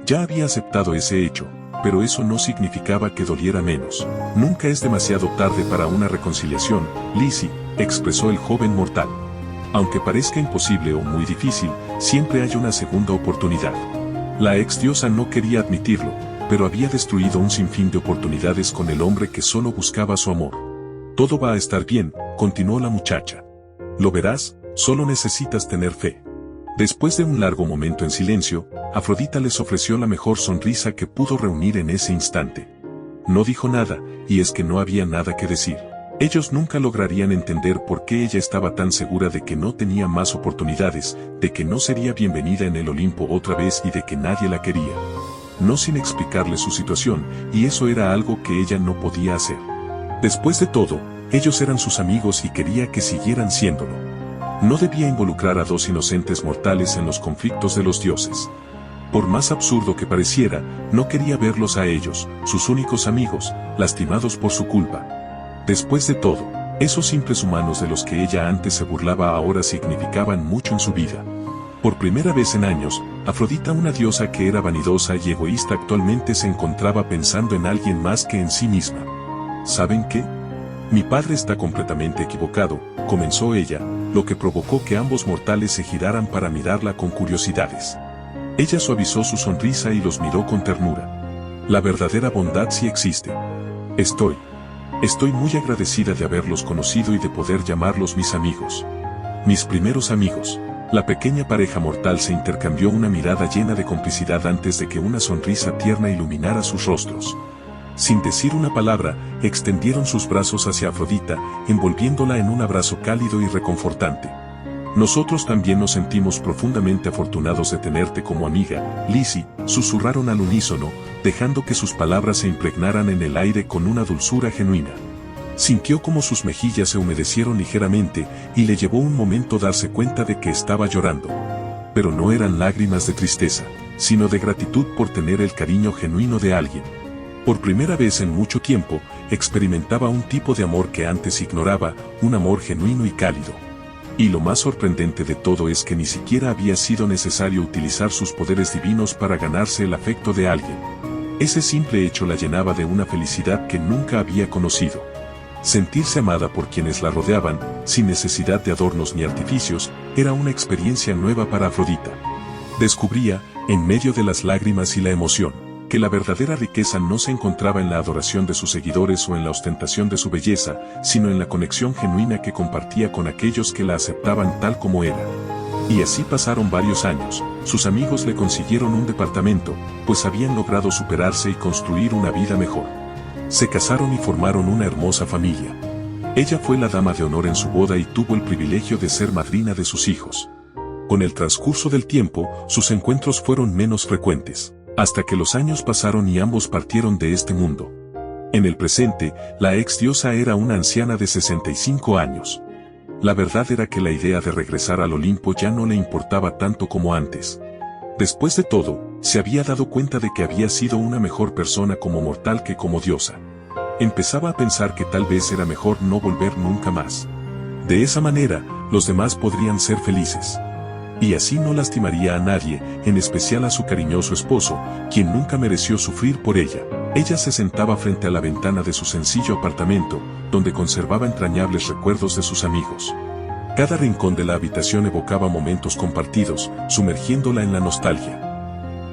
Ya había aceptado ese hecho, pero eso no significaba que doliera menos. Nunca es demasiado tarde para una reconciliación, Lizzie, expresó el joven mortal. Aunque parezca imposible o muy difícil, siempre hay una segunda oportunidad. La ex diosa no quería admitirlo, pero había destruido un sinfín de oportunidades con el hombre que solo buscaba su amor. Todo va a estar bien, continuó la muchacha. Lo verás, solo necesitas tener fe. Después de un largo momento en silencio, Afrodita les ofreció la mejor sonrisa que pudo reunir en ese instante. No dijo nada, y es que no había nada que decir. Ellos nunca lograrían entender por qué ella estaba tan segura de que no tenía más oportunidades, de que no sería bienvenida en el Olimpo otra vez y de que nadie la quería. No sin explicarle su situación, y eso era algo que ella no podía hacer. Después de todo, ellos eran sus amigos y quería que siguieran siéndolo. No debía involucrar a dos inocentes mortales en los conflictos de los dioses. Por más absurdo que pareciera, no quería verlos a ellos, sus únicos amigos, lastimados por su culpa. Después de todo, esos simples humanos de los que ella antes se burlaba ahora significaban mucho en su vida. Por primera vez en años, Afrodita, una diosa que era vanidosa y egoísta, actualmente se encontraba pensando en alguien más que en sí misma. ¿Saben qué? Mi padre está completamente equivocado, comenzó ella, lo que provocó que ambos mortales se giraran para mirarla con curiosidades. Ella suavizó su sonrisa y los miró con ternura. La verdadera bondad sí existe. Estoy muy agradecida de haberlos conocido y de poder llamarlos mis amigos. Mis primeros amigos. La pequeña pareja mortal se intercambió una mirada llena de complicidad antes de que una sonrisa tierna iluminara sus rostros. Sin decir una palabra, extendieron sus brazos hacia Afrodita, envolviéndola en un abrazo cálido y reconfortante. Nosotros también nos sentimos profundamente afortunados de tenerte como amiga, Lizzie, susurraron al unísono, dejando que sus palabras se impregnaran en el aire con una dulzura genuina. Sintió como sus mejillas se humedecieron ligeramente, y le llevó un momento darse cuenta de que estaba llorando. Pero no eran lágrimas de tristeza, sino de gratitud por tener el cariño genuino de alguien. Por primera vez en mucho tiempo, experimentaba un tipo de amor que antes ignoraba, un amor genuino y cálido. Y lo más sorprendente de todo es que ni siquiera había sido necesario utilizar sus poderes divinos para ganarse el afecto de alguien. Ese simple hecho la llenaba de una felicidad que nunca había conocido. Sentirse amada por quienes la rodeaban, sin necesidad de adornos ni artificios, era una experiencia nueva para Afrodita. Descubría, en medio de las lágrimas y la emoción, que la verdadera riqueza no se encontraba en la adoración de sus seguidores o en la ostentación de su belleza, sino en la conexión genuina que compartía con aquellos que la aceptaban tal como era. Y así pasaron varios años. Sus amigos le consiguieron un departamento, pues habían logrado superarse y construir una vida mejor. Se casaron y formaron una hermosa familia. Ella fue la dama de honor en su boda y tuvo el privilegio de ser madrina de sus hijos. Con el transcurso del tiempo, sus encuentros fueron menos frecuentes, hasta que los años pasaron y ambos partieron de este mundo. En el presente, la ex diosa era una anciana de 65 años. La verdad era que la idea de regresar al Olimpo ya no le importaba tanto como antes. Después de todo, se había dado cuenta de que había sido una mejor persona como mortal que como diosa. Empezaba a pensar que tal vez era mejor no volver nunca más. De esa manera, los demás podrían ser felices. Y así no lastimaría a nadie, en especial a su cariñoso esposo, quien nunca mereció sufrir por ella. Ella se sentaba frente a la ventana de su sencillo apartamento, donde conservaba entrañables recuerdos de sus amigos. Cada rincón de la habitación evocaba momentos compartidos, sumergiéndola en la nostalgia.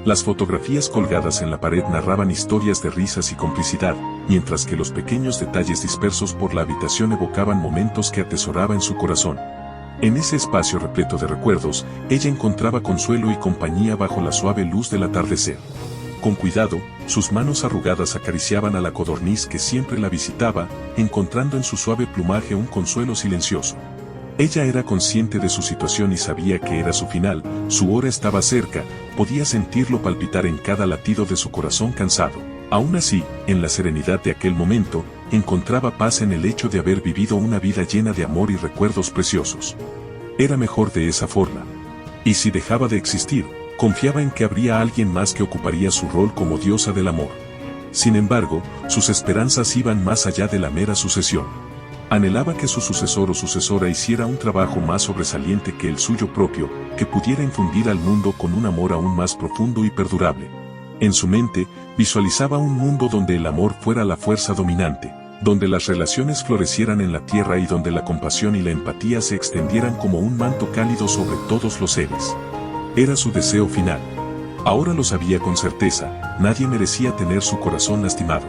Las fotografías colgadas en la pared narraban historias de risas y complicidad, mientras que los pequeños detalles dispersos por la habitación evocaban momentos que atesoraba en su corazón. En ese espacio repleto de recuerdos, ella encontraba consuelo y compañía bajo la suave luz del atardecer. Con cuidado, sus manos arrugadas acariciaban a la codorniz que siempre la visitaba, encontrando en su suave plumaje un consuelo silencioso. Ella era consciente de su situación y sabía que era su final, su hora estaba cerca, podía sentirlo palpitar en cada latido de su corazón cansado. Aún así, en la serenidad de aquel momento, encontraba paz en el hecho de haber vivido una vida llena de amor y recuerdos preciosos. Era mejor de esa forma. Y si dejaba de existir, confiaba en que habría alguien más que ocuparía su rol como diosa del amor. Sin embargo, sus esperanzas iban más allá de la mera sucesión. Anhelaba que su sucesor o sucesora hiciera un trabajo más sobresaliente que el suyo propio, que pudiera infundir al mundo con un amor aún más profundo y perdurable. En su mente, visualizaba un mundo donde el amor fuera la fuerza dominante, donde las relaciones florecieran en la tierra y donde la compasión y la empatía se extendieran como un manto cálido sobre todos los seres. Era su deseo final. Ahora lo sabía con certeza, nadie merecía tener su corazón lastimado.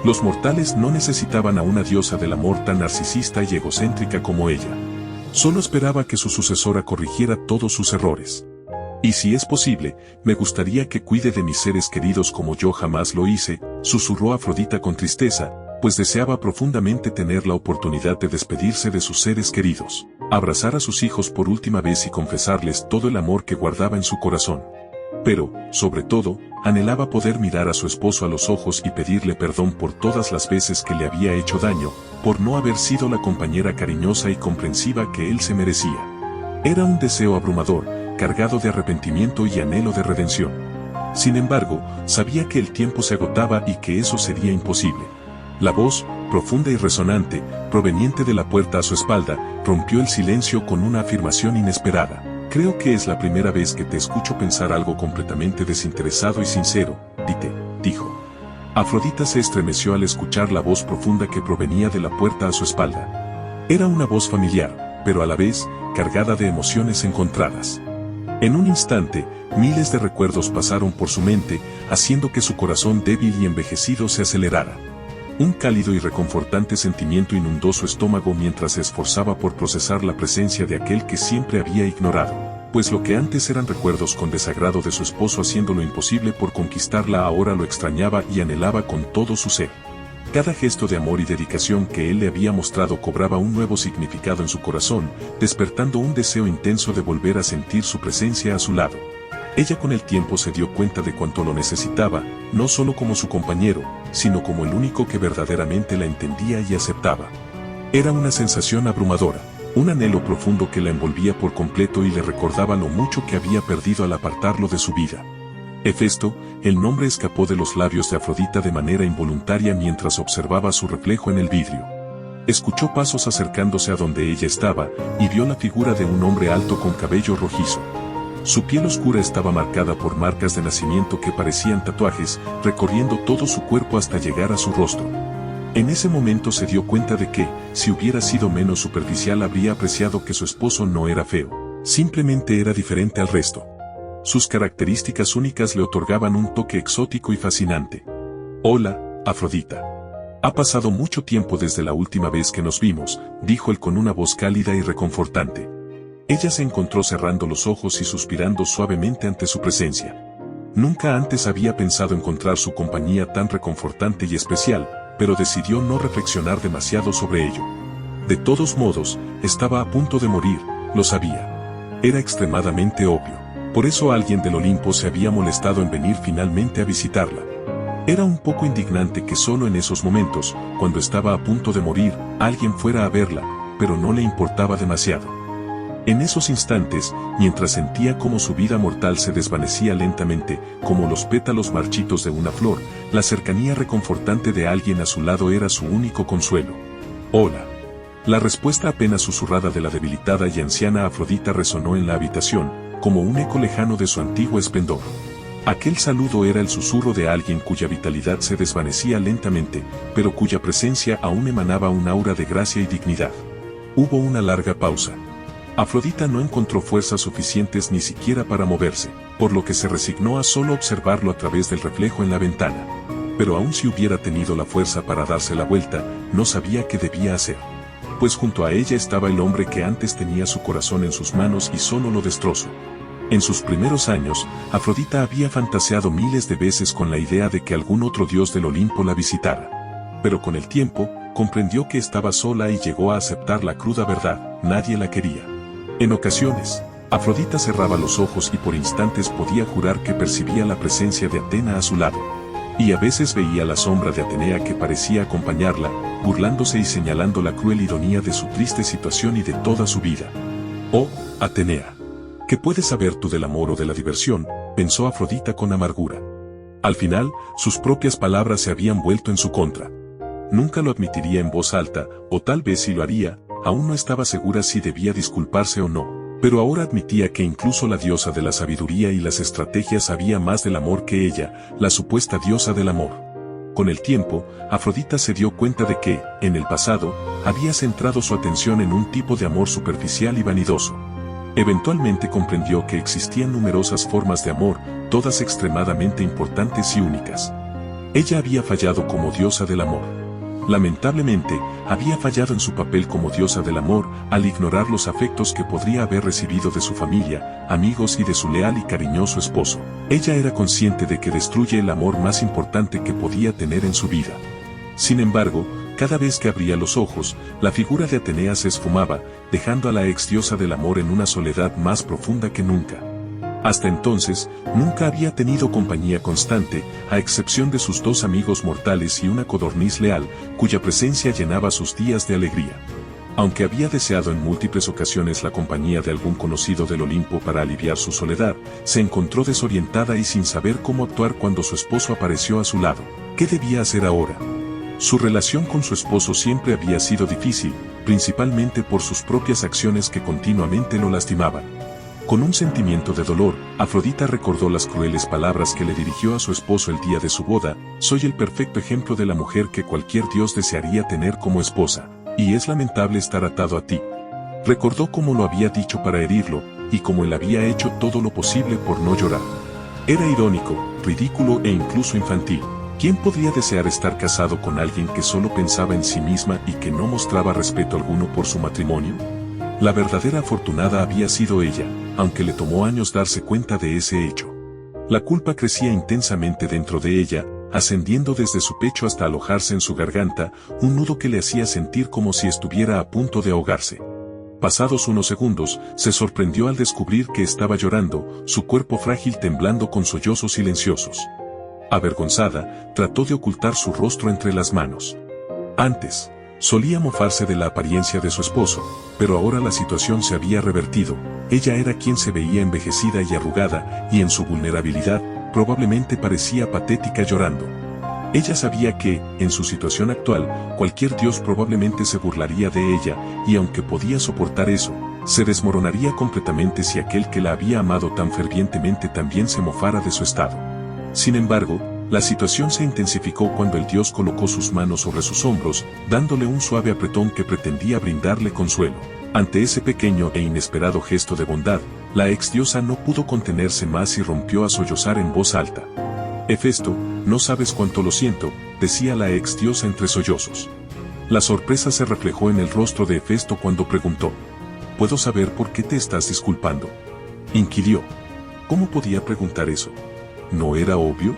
Los mortales no necesitaban a una diosa del amor tan narcisista y egocéntrica como ella. Solo esperaba que su sucesora corrigiera todos sus errores. Y si es posible, me gustaría que cuide de mis seres queridos como yo jamás lo hice, susurró Afrodita con tristeza, pues deseaba profundamente tener la oportunidad de despedirse de sus seres queridos, abrazar a sus hijos por última vez y confesarles todo el amor que guardaba en su corazón. Pero, sobre todo, anhelaba poder mirar a su esposo a los ojos y pedirle perdón por todas las veces que le había hecho daño, por no haber sido la compañera cariñosa y comprensiva que él se merecía. Era un deseo abrumador, cargado de arrepentimiento y anhelo de redención. Sin embargo, sabía que el tiempo se agotaba y que eso sería imposible. La voz, profunda y resonante, proveniente de la puerta a su espalda, rompió el silencio con una afirmación inesperada. Creo que es la primera vez que te escucho pensar algo completamente desinteresado y sincero, Dite, dijo. Afrodita se estremeció al escuchar la voz profunda que provenía de la puerta a su espalda. Era una voz familiar, pero a la vez, cargada de emociones encontradas. En un instante, miles de recuerdos pasaron por su mente, haciendo que su corazón débil y envejecido se acelerara. Un cálido y reconfortante sentimiento inundó su estómago mientras se esforzaba por procesar la presencia de aquel que siempre había ignorado, pues lo que antes eran recuerdos con desagrado de su esposo haciendo lo imposible por conquistarla ahora lo extrañaba y anhelaba con todo su ser. Cada gesto de amor y dedicación que él le había mostrado cobraba un nuevo significado en su corazón, despertando un deseo intenso de volver a sentir su presencia a su lado. Ella con el tiempo se dio cuenta de cuánto lo necesitaba, no solo como su compañero, sino como el único que verdaderamente la entendía y aceptaba. Era una sensación abrumadora, un anhelo profundo que la envolvía por completo y le recordaba lo mucho que había perdido al apartarlo de su vida. Hefesto, el nombre escapó de los labios de Afrodita de manera involuntaria mientras observaba su reflejo en el vidrio. Escuchó pasos acercándose a donde ella estaba, y vio la figura de un hombre alto con cabello rojizo. Su piel oscura estaba marcada por marcas de nacimiento que parecían tatuajes, recorriendo todo su cuerpo hasta llegar a su rostro. En ese momento se dio cuenta de que, si hubiera sido menos superficial habría apreciado que su esposo no era feo, simplemente era diferente al resto. Sus características únicas le otorgaban un toque exótico y fascinante. «Hola, Afrodita. Ha pasado mucho tiempo desde la última vez que nos vimos», dijo él con una voz cálida y reconfortante. Ella se encontró cerrando los ojos y suspirando suavemente ante su presencia. Nunca antes había pensado encontrar su compañía tan reconfortante y especial, pero decidió no reflexionar demasiado sobre ello. De todos modos, estaba a punto de morir, lo sabía. Era extremadamente obvio. Por eso alguien del Olimpo se había molestado en venir finalmente a visitarla. Era un poco indignante que solo en esos momentos, cuando estaba a punto de morir, alguien fuera a verla, pero no le importaba demasiado. En esos instantes, mientras sentía cómo su vida mortal se desvanecía lentamente, como los pétalos marchitos de una flor, la cercanía reconfortante de alguien a su lado era su único consuelo. «Hola». La respuesta apenas susurrada de la debilitada y anciana Afrodita resonó en la habitación, como un eco lejano de su antiguo esplendor. Aquel saludo era el susurro de alguien cuya vitalidad se desvanecía lentamente, pero cuya presencia aún emanaba un aura de gracia y dignidad. Hubo una larga pausa. Afrodita no encontró fuerzas suficientes ni siquiera para moverse, por lo que se resignó a solo observarlo a través del reflejo en la ventana. Pero aun si hubiera tenido la fuerza para darse la vuelta, no sabía qué debía hacer. Pues junto a ella estaba el hombre que antes tenía su corazón en sus manos y solo lo destrozó. En sus primeros años, Afrodita había fantaseado miles de veces con la idea de que algún otro dios del Olimpo la visitara. Pero con el tiempo, comprendió que estaba sola y llegó a aceptar la cruda verdad: nadie la quería. En ocasiones, Afrodita cerraba los ojos y por instantes podía jurar que percibía la presencia de Atena a su lado. Y a veces veía la sombra de Atenea que parecía acompañarla, burlándose y señalando la cruel ironía de su triste situación y de toda su vida. «Oh, Atenea, ¿qué puedes saber tú del amor o de la diversión?», pensó Afrodita con amargura. Al final, sus propias palabras se habían vuelto en su contra. Nunca lo admitiría en voz alta, o tal vez si lo haría, aún no estaba segura si debía disculparse o no. Pero ahora admitía que incluso la diosa de la sabiduría y las estrategias sabía más del amor que ella, la supuesta diosa del amor. Con el tiempo, Afrodita se dio cuenta de que, en el pasado, había centrado su atención en un tipo de amor superficial y vanidoso. Eventualmente comprendió que existían numerosas formas de amor, todas extremadamente importantes y únicas. Ella había fallado como diosa del amor. Lamentablemente, había fallado en su papel como diosa del amor al ignorar los afectos que podría haber recibido de su familia, amigos y de su leal y cariñoso esposo. Ella era consciente de que destruye el amor más importante que podía tener en su vida. Sin embargo, cada vez que abría los ojos, la figura de Atenea se esfumaba, dejando a la ex diosa del amor en una soledad más profunda que nunca. Hasta entonces, nunca había tenido compañía constante, a excepción de sus dos amigos mortales y una codorniz leal, cuya presencia llenaba sus días de alegría. Aunque había deseado en múltiples ocasiones la compañía de algún conocido del Olimpo para aliviar su soledad, se encontró desorientada y sin saber cómo actuar cuando su esposo apareció a su lado. ¿Qué debía hacer ahora? Su relación con su esposo siempre había sido difícil, principalmente por sus propias acciones que continuamente lo lastimaban. Con un sentimiento de dolor, Afrodita recordó las crueles palabras que le dirigió a su esposo el día de su boda: «Soy el perfecto ejemplo de la mujer que cualquier dios desearía tener como esposa, y es lamentable estar atado a ti». Recordó cómo lo había dicho para herirlo, y cómo él había hecho todo lo posible por no llorar. Era irónico, ridículo e incluso infantil. ¿Quién podría desear estar casado con alguien que solo pensaba en sí misma y que no mostraba respeto alguno por su matrimonio? La verdadera afortunada había sido ella, aunque le tomó años darse cuenta de ese hecho. La culpa crecía intensamente dentro de ella, ascendiendo desde su pecho hasta alojarse en su garganta, un nudo que le hacía sentir como si estuviera a punto de ahogarse. Pasados unos segundos, se sorprendió al descubrir que estaba llorando, su cuerpo frágil temblando con sollozos silenciosos. Avergonzada, trató de ocultar su rostro entre las manos. Antes, solía mofarse de la apariencia de su esposo, pero ahora la situación se había revertido. Ella era quien se veía envejecida y arrugada, y en su vulnerabilidad, probablemente parecía patética llorando. Ella sabía que, en su situación actual, cualquier dios probablemente se burlaría de ella, y aunque podía soportar eso, se desmoronaría completamente si aquel que la había amado tan fervientemente también se mofara de su estado. Sin embargo, la situación se intensificó cuando el dios colocó sus manos sobre sus hombros, dándole un suave apretón que pretendía brindarle consuelo. Ante ese pequeño e inesperado gesto de bondad, la ex diosa no pudo contenerse más y rompió a sollozar en voz alta. «Hefesto, no sabes cuánto lo siento», decía la ex diosa entre sollozos. La sorpresa se reflejó en el rostro de Hefesto cuando preguntó: «¿Puedo saber por qué te estás disculpando?», inquirió. ¿Cómo podía preguntar eso? ¿No era obvio?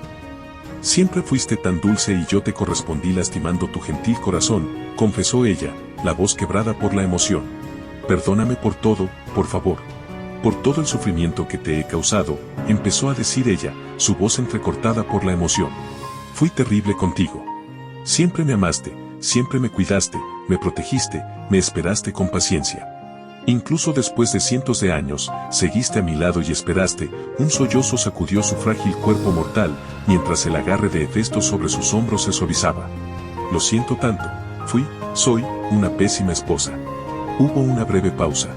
Siempre fuiste tan dulce y yo te correspondí lastimando tu gentil corazón, confesó ella, la voz quebrada por la emoción. Perdóname por todo, por favor. Por todo el sufrimiento que te he causado, empezó a decir ella, su voz entrecortada por la emoción. Fui terrible contigo. Siempre me amaste, siempre me cuidaste, me protegiste, me esperaste con paciencia. Incluso después de cientos de años, seguiste a mi lado y esperaste. Un sollozo sacudió su frágil cuerpo mortal, mientras el agarre de Hefesto sobre sus hombros se suavizaba. Lo siento tanto. Soy, una pésima esposa. Hubo una breve pausa.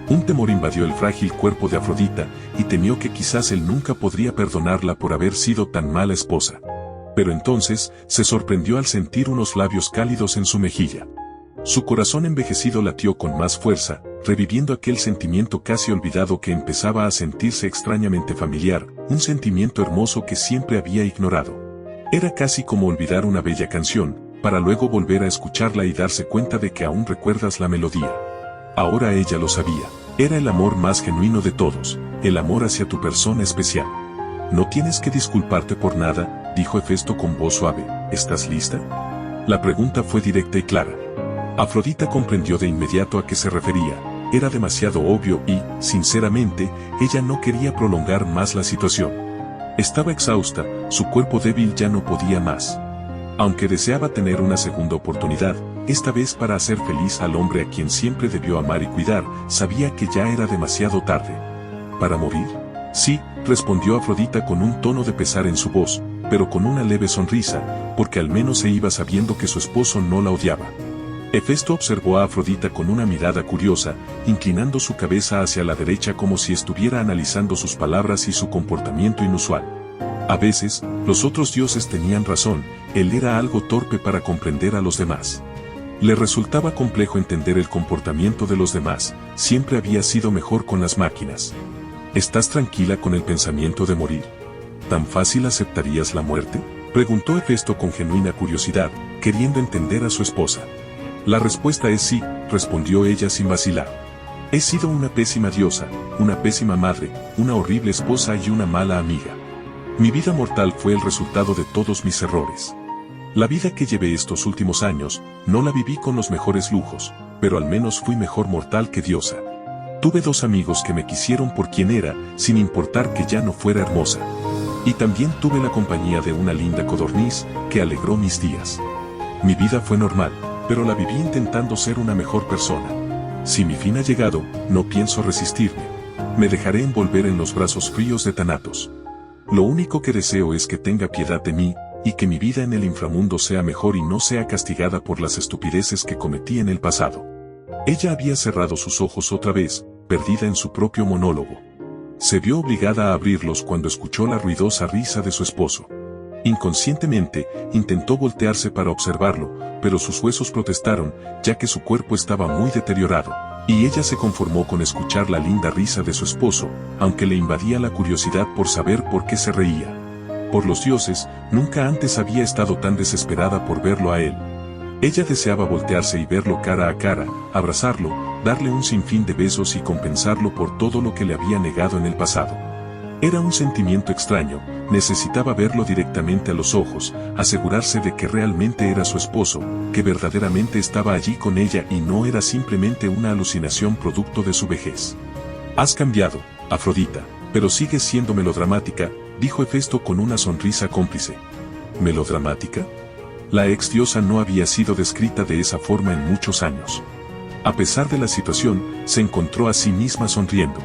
Un temor invadió el frágil cuerpo de Afrodita, y temió que quizás él nunca podría perdonarla por haber sido tan mala esposa. Pero entonces, se sorprendió al sentir unos labios cálidos en su mejilla. Su corazón envejecido latió con más fuerza, reviviendo aquel sentimiento casi olvidado que empezaba a sentirse extrañamente familiar, un sentimiento hermoso que siempre había ignorado. Era casi como olvidar una bella canción, para luego volver a escucharla y darse cuenta de que aún recuerdas la melodía. Ahora ella lo sabía, era el amor más genuino de todos, el amor hacia tu persona especial. No tienes que disculparte por nada, dijo Hefesto con voz suave, ¿estás lista? La pregunta fue directa y clara. Afrodita comprendió de inmediato a qué se refería, era demasiado obvio y, sinceramente, ella no quería prolongar más la situación. Estaba exhausta, su cuerpo débil ya no podía más. Aunque deseaba tener una segunda oportunidad, esta vez para hacer feliz al hombre a quien siempre debió amar y cuidar, sabía que ya era demasiado tarde. ¿Para morir? Sí, respondió Afrodita con un tono de pesar en su voz, pero con una leve sonrisa, porque al menos se iba sabiendo que su esposo no la odiaba. Hefesto observó a Afrodita con una mirada curiosa, inclinando su cabeza hacia la derecha como si estuviera analizando sus palabras y su comportamiento inusual. A veces, los otros dioses tenían razón, él era algo torpe para comprender a los demás. Le resultaba complejo entender el comportamiento de los demás, siempre había sido mejor con las máquinas. ¿Estás tranquila con el pensamiento de morir? ¿Tan fácil aceptarías la muerte? Preguntó Hefesto con genuina curiosidad, queriendo entender a su esposa. La respuesta es sí, respondió ella sin vacilar. He sido una pésima diosa, una pésima madre, una horrible esposa y una mala amiga. Mi vida mortal fue el resultado de todos mis errores. La vida que llevé estos últimos años, no la viví con los mejores lujos, pero al menos fui mejor mortal que diosa. Tuve 2 amigos que me quisieron por quien era, sin importar que ya no fuera hermosa. Y también tuve la compañía de una linda codorniz, que alegró mis días. Mi vida fue normal, pero la viví intentando ser una mejor persona. Si mi fin ha llegado, no pienso resistirme. Me dejaré envolver en los brazos fríos de Thanatos. Lo único que deseo es que tenga piedad de mí, y que mi vida en el inframundo sea mejor y no sea castigada por las estupideces que cometí en el pasado. Ella había cerrado sus ojos otra vez, perdida en su propio monólogo. Se vio obligada a abrirlos cuando escuchó la ruidosa risa de su esposo. Inconscientemente, intentó voltearse para observarlo, pero sus huesos protestaron, ya que su cuerpo estaba muy deteriorado, y ella se conformó con escuchar la linda risa de su esposo, aunque le invadía la curiosidad por saber por qué se reía. Por los dioses, nunca antes había estado tan desesperada por verlo a él. Ella deseaba voltearse y verlo cara a cara, abrazarlo, darle un sinfín de besos y compensarlo por todo lo que le había negado en el pasado. Era un sentimiento extraño, necesitaba verlo directamente a los ojos, asegurarse de que realmente era su esposo, que verdaderamente estaba allí con ella y no era simplemente una alucinación producto de su vejez. Has cambiado, Afrodita, pero sigues siendo melodramática, dijo Hefesto con una sonrisa cómplice. ¿Melodramática? La ex diosa no había sido descrita de esa forma en muchos años. A pesar de la situación, se encontró a sí misma sonriendo.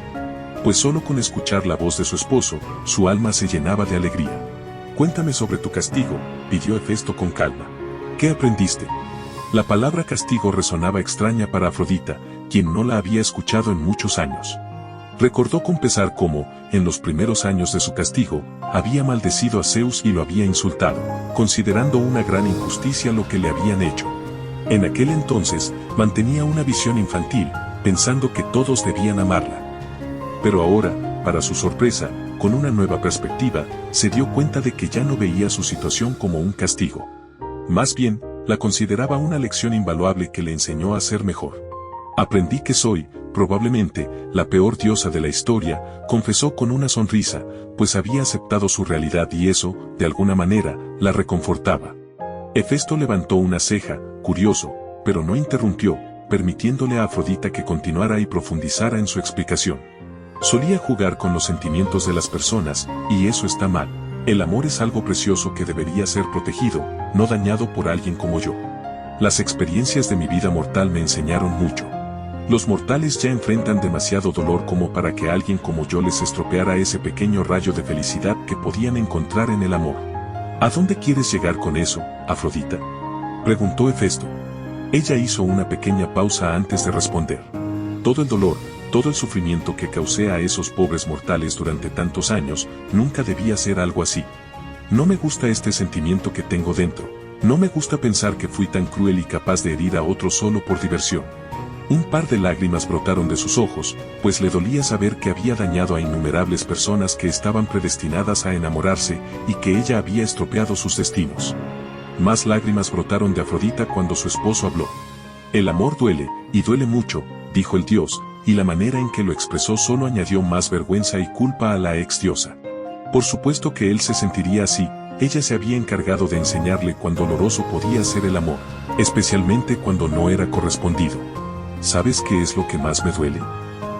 Pues solo con escuchar la voz de su esposo, su alma se llenaba de alegría. Cuéntame sobre tu castigo, pidió Hefesto con calma. ¿Qué aprendiste? La palabra castigo resonaba extraña para Afrodita, quien no la había escuchado en muchos años. Recordó con pesar cómo, en los primeros años de su castigo, había maldecido a Zeus y lo había insultado, considerando una gran injusticia lo que le habían hecho. En aquel entonces, mantenía una visión infantil, pensando que todos debían amarla. Pero ahora, para su sorpresa, con una nueva perspectiva, se dio cuenta de que ya no veía su situación como un castigo. Más bien, la consideraba una lección invaluable que le enseñó a ser mejor. Aprendí que soy, probablemente, la peor diosa de la historia, confesó con una sonrisa, pues había aceptado su realidad y eso, de alguna manera, la reconfortaba. Hefesto levantó una ceja, curioso, pero no interrumpió, permitiéndole a Afrodita que continuara y profundizara en su explicación. Solía jugar con los sentimientos de las personas, y eso está mal. El amor es algo precioso que debería ser protegido, no dañado por alguien como yo. Las experiencias de mi vida mortal me enseñaron mucho. Los mortales ya enfrentan demasiado dolor como para que alguien como yo les estropeara ese pequeño rayo de felicidad que podían encontrar en el amor. ¿A dónde quieres llegar con eso, Afrodita?, preguntó Hefesto. Ella hizo una pequeña pausa antes de responder. Todo el dolor, todo el sufrimiento que causé a esos pobres mortales durante tantos años, nunca debía ser algo así. No me gusta este sentimiento que tengo dentro. No me gusta pensar que fui tan cruel y capaz de herir a otro solo por diversión. Un par de lágrimas brotaron de sus ojos, pues le dolía saber que había dañado a innumerables personas que estaban predestinadas a enamorarse y que ella había estropeado sus destinos. Más lágrimas brotaron de Afrodita cuando su esposo habló. El amor duele, y duele mucho, dijo el dios, y la manera en que lo expresó solo añadió más vergüenza y culpa a la ex diosa. Por supuesto que él se sentiría así, ella se había encargado de enseñarle cuán doloroso podía ser el amor, especialmente cuando no era correspondido. ¿Sabes qué es lo que más me duele?,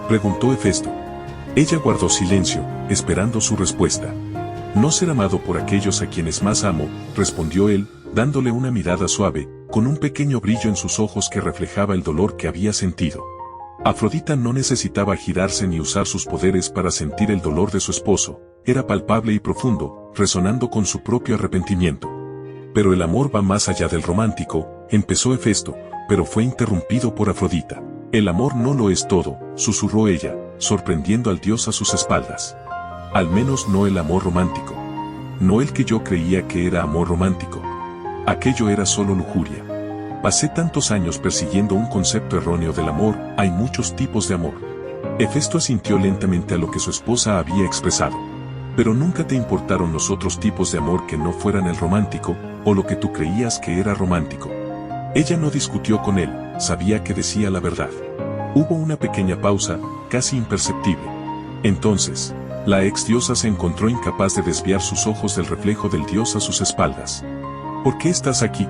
preguntó Hefesto. Ella guardó silencio, esperando su respuesta. No ser amado por aquellos a quienes más amo, respondió él, dándole una mirada suave, con un pequeño brillo en sus ojos que reflejaba el dolor que había sentido. Afrodita no necesitaba girarse ni usar sus poderes para sentir el dolor de su esposo, era palpable y profundo, resonando con su propio arrepentimiento. Pero el amor va más allá del romántico, empezó Hefesto, pero fue interrumpido por Afrodita. El amor no lo es todo, susurró ella, sorprendiendo al dios a sus espaldas. Al menos no el amor romántico. No el que yo creía que era amor romántico. Aquello era solo lujuria. Pasé tantos años persiguiendo un concepto erróneo del amor, hay muchos tipos de amor. Hefesto asintió lentamente a lo que su esposa había expresado. Pero nunca te importaron los otros tipos de amor que no fueran el romántico, o lo que tú creías que era romántico. Ella no discutió con él, sabía que decía la verdad. Hubo una pequeña pausa, casi imperceptible. Entonces, la ex diosa se encontró incapaz de desviar sus ojos del reflejo del dios a sus espaldas. ¿Por qué estás aquí?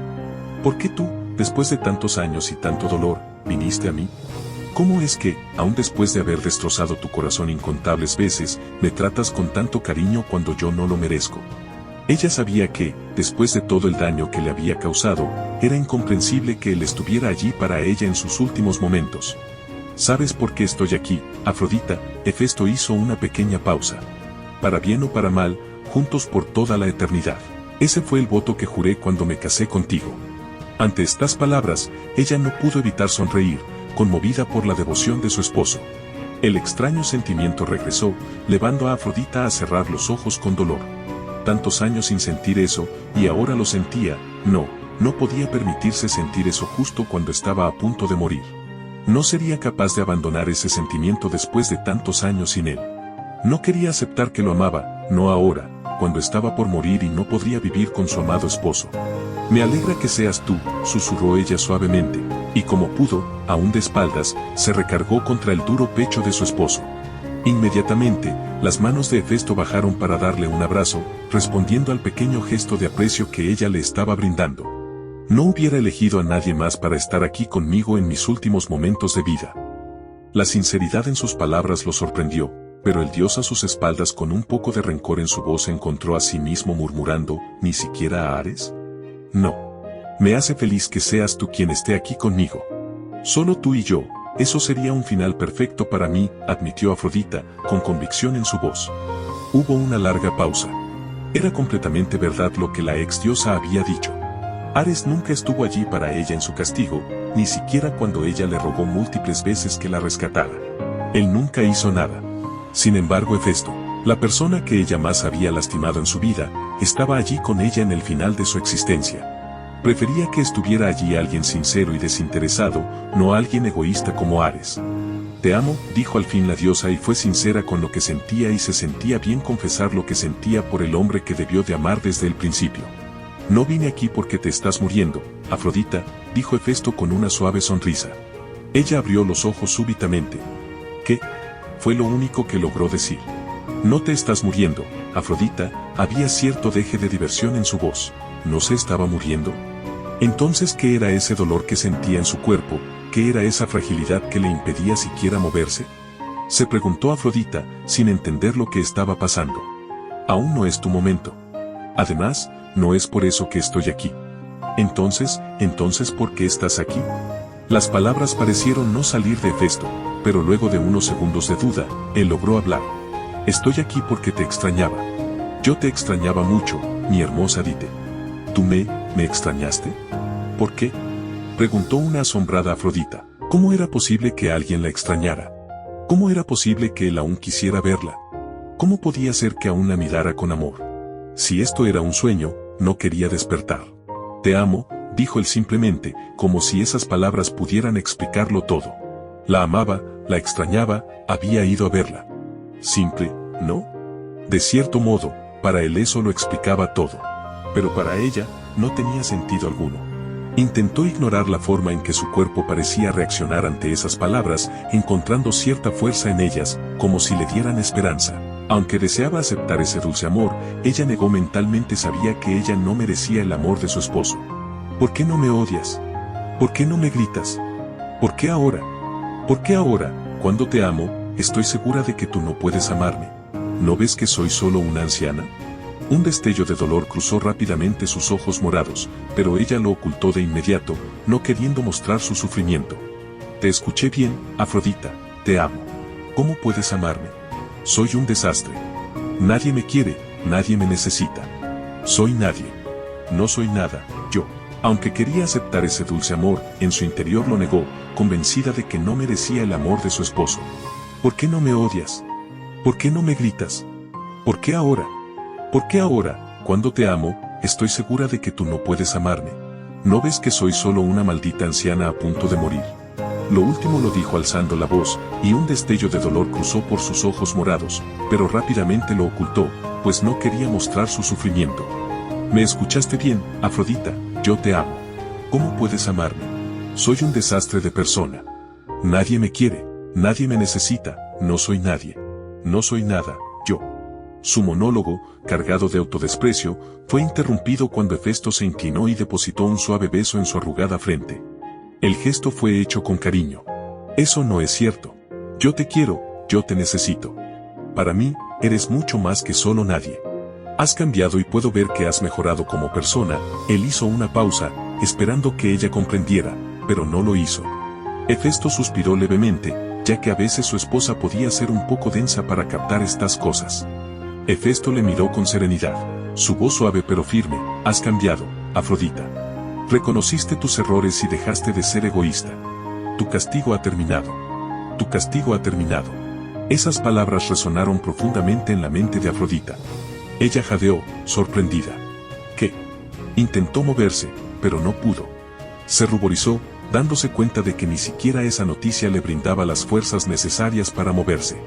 ¿Por qué tú, después de tantos años y tanto dolor, viniste a mí? ¿Cómo es que, aun después de haber destrozado tu corazón incontables veces, me tratas con tanto cariño cuando yo no lo merezco? Ella sabía que, después de todo el daño que le había causado, era incomprensible que él estuviera allí para ella en sus últimos momentos. ¿Sabes por qué estoy aquí, Afrodita? Hefesto hizo una pequeña pausa. Para bien o para mal, juntos por toda la eternidad. Ese fue el voto que juré cuando me casé contigo. Ante estas palabras, ella no pudo evitar sonreír, conmovida por la devoción de su esposo. El extraño sentimiento regresó, llevando a Afrodita a cerrar los ojos con dolor. Tantos años sin sentir eso, y ahora lo sentía. No podía permitirse sentir eso justo cuando estaba a punto de morir. No sería capaz de abandonar ese sentimiento después de tantos años sin él. No quería aceptar que lo amaba, no ahora, cuando estaba por morir y no podría vivir con su amado esposo. Me alegra que seas tú, susurró ella suavemente, y como pudo, aún de espaldas, se recargó contra el duro pecho de su esposo. Inmediatamente, las manos de Hefesto bajaron para darle un abrazo, respondiendo al pequeño gesto de aprecio que ella le estaba brindando. No hubiera elegido a nadie más para estar aquí conmigo en mis últimos momentos de vida. La sinceridad en sus palabras lo sorprendió, pero el dios a sus espaldas con un poco de rencor en su voz encontró a sí mismo murmurando, ¿ni siquiera a Ares? No. Me hace feliz que seas tú quien esté aquí conmigo. Solo tú y yo. Eso sería un final perfecto para mí, admitió Afrodita, con convicción en su voz. Hubo una larga pausa. Era completamente verdad lo que la ex diosa había dicho. Ares nunca estuvo allí para ella en su castigo, ni siquiera cuando ella le rogó múltiples veces que la rescatara. Él nunca hizo nada. Sin embargo, Hefesto, la persona que ella más había lastimado en su vida, estaba allí con ella en el final de su existencia. Prefería que estuviera allí alguien sincero y desinteresado, no alguien egoísta como Ares. Te amo, dijo al fin la diosa y fue sincera con lo que sentía y se sentía bien confesar lo que sentía por el hombre que debió de amar desde el principio. No vine aquí porque te estás muriendo, Afrodita, dijo Hefesto con una suave sonrisa. Ella abrió los ojos súbitamente, ¿Qué? Fue lo único que logró decir. No te estás muriendo, Afrodita. Había cierto deje de diversión en su voz. ¿No se estaba muriendo? Entonces, ¿qué era ese dolor que sentía en su cuerpo? ¿Qué era esa fragilidad que le impedía siquiera moverse? Se preguntó Afrodita, sin entender lo que estaba pasando. Aún no es tu momento. Además, no es por eso que estoy aquí. Entonces, ¿por qué estás aquí? Las palabras parecieron no salir de Hefesto, pero luego de unos segundos de duda, él logró hablar. Estoy aquí porque te extrañaba. Yo te extrañaba mucho, mi hermosa Dite. ¿Tú me extrañaste? ¿Por qué? Preguntó una asombrada Afrodita. ¿Cómo era posible que alguien la extrañara? ¿Cómo era posible que él aún quisiera verla? ¿Cómo podía ser que aún la mirara con amor? Si esto era un sueño, no quería despertar. Te amo, dijo él simplemente, como si esas palabras pudieran explicarlo todo. La amaba, la extrañaba, había ido a verla. Simple, ¿no? De cierto modo, para él eso lo explicaba todo. Pero para ella, no tenía sentido alguno. Intentó ignorar la forma en que su cuerpo parecía reaccionar ante esas palabras, encontrando cierta fuerza en ellas, como si le dieran esperanza. Aunque deseaba aceptar ese dulce amor, ella negó mentalmente. Sabía que ella no merecía el amor de su esposo. ¿Por qué no me odias? ¿Por qué no me gritas? ¿Por qué ahora? ¿Por qué ahora, cuando te amo, estoy segura de que tú no puedes amarme? ¿No ves que soy solo una anciana? Un destello de dolor cruzó rápidamente sus ojos morados, pero ella lo ocultó de inmediato, no queriendo mostrar su sufrimiento. Te escuché bien, Afrodita, te amo. ¿Cómo puedes amarme? Soy un desastre. Nadie me quiere, nadie me necesita. Soy nadie. No soy nada, yo. Aunque quería aceptar ese dulce amor, en su interior lo negó, convencida de que no merecía el amor de su esposo. ¿Por qué no me odias? ¿Por qué no me gritas? ¿Por qué ahora? ¿Por qué ahora, cuando te amo, estoy segura de que tú no puedes amarme? ¿No ves que soy solo una maldita anciana a punto de morir? Lo último lo dijo alzando la voz, y un destello de dolor cruzó por sus ojos morados, pero rápidamente lo ocultó, pues no quería mostrar su sufrimiento. Me escuchaste bien, Afrodita, yo te amo. ¿Cómo puedes amarme? Soy un desastre de persona. Nadie me quiere, nadie me necesita, no soy nadie. No soy nada, yo. Su monólogo, cargado de autodesprecio, fue interrumpido cuando Hefesto se inclinó y depositó un suave beso en su arrugada frente. El gesto fue hecho con cariño. Eso no es cierto. Yo te quiero, yo te necesito. Para mí, eres mucho más que solo nadie. Has cambiado y puedo ver que has mejorado como persona. Él hizo una pausa, esperando que ella comprendiera, pero no lo hizo. Hefesto suspiró levemente, ya que a veces su esposa podía ser un poco densa para captar estas cosas. Hefesto le miró con serenidad. Su voz suave pero firme. Has cambiado, Afrodita. Reconociste tus errores y dejaste de ser egoísta. Tu castigo ha terminado. Tu castigo ha terminado. Esas palabras resonaron profundamente en la mente de Afrodita. Ella jadeó, sorprendida. ¿Qué? Intentó moverse, pero no pudo. Se ruborizó, dándose cuenta de que ni siquiera esa noticia le brindaba las fuerzas necesarias para moverse.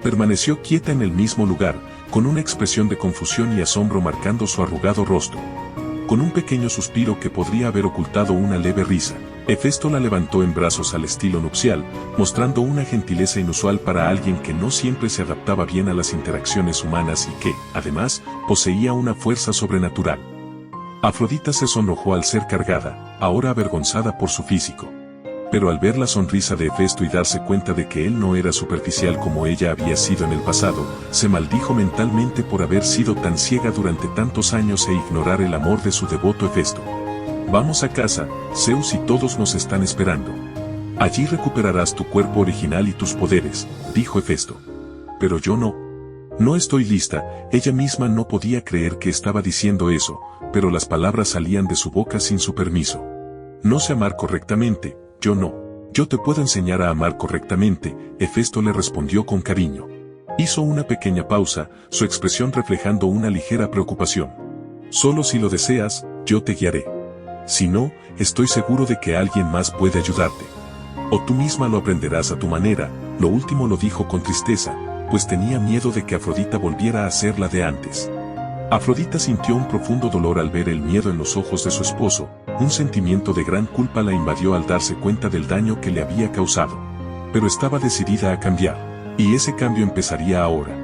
Permaneció quieta en el mismo lugar, con una expresión de confusión y asombro marcando su arrugado rostro. Con un pequeño suspiro que podría haber ocultado una leve risa, Hefesto la levantó en brazos al estilo nupcial, mostrando una gentileza inusual para alguien que no siempre se adaptaba bien a las interacciones humanas y que, además, poseía una fuerza sobrenatural. Afrodita se sonrojó al ser cargada, ahora avergonzada por su físico. Pero al ver la sonrisa de Hefesto y darse cuenta de que él no era superficial como ella había sido en el pasado, se maldijo mentalmente por haber sido tan ciega durante tantos años e ignorar el amor de su devoto Hefesto. Vamos a casa, Zeus y todos nos están esperando. Allí recuperarás tu cuerpo original y tus poderes, dijo Hefesto. Pero yo no. No estoy lista. Ella misma no podía creer que estaba diciendo eso, pero las palabras salían de su boca sin su permiso. No sé amar correctamente. Yo no. Yo te puedo enseñar a amar correctamente, Hefesto le respondió con cariño. Hizo una pequeña pausa, su expresión reflejando una ligera preocupación. Solo si lo deseas, yo te guiaré. Si no, estoy seguro de que alguien más puede ayudarte. O tú misma lo aprenderás a tu manera. Lo último lo dijo con tristeza, pues tenía miedo de que Afrodita volviera a ser la de antes. Afrodita sintió un profundo dolor al ver el miedo en los ojos de su esposo. Un sentimiento de gran culpa la invadió al darse cuenta del daño que le había causado. pero estaba decidida a cambiar, y ese cambio empezaría ahora.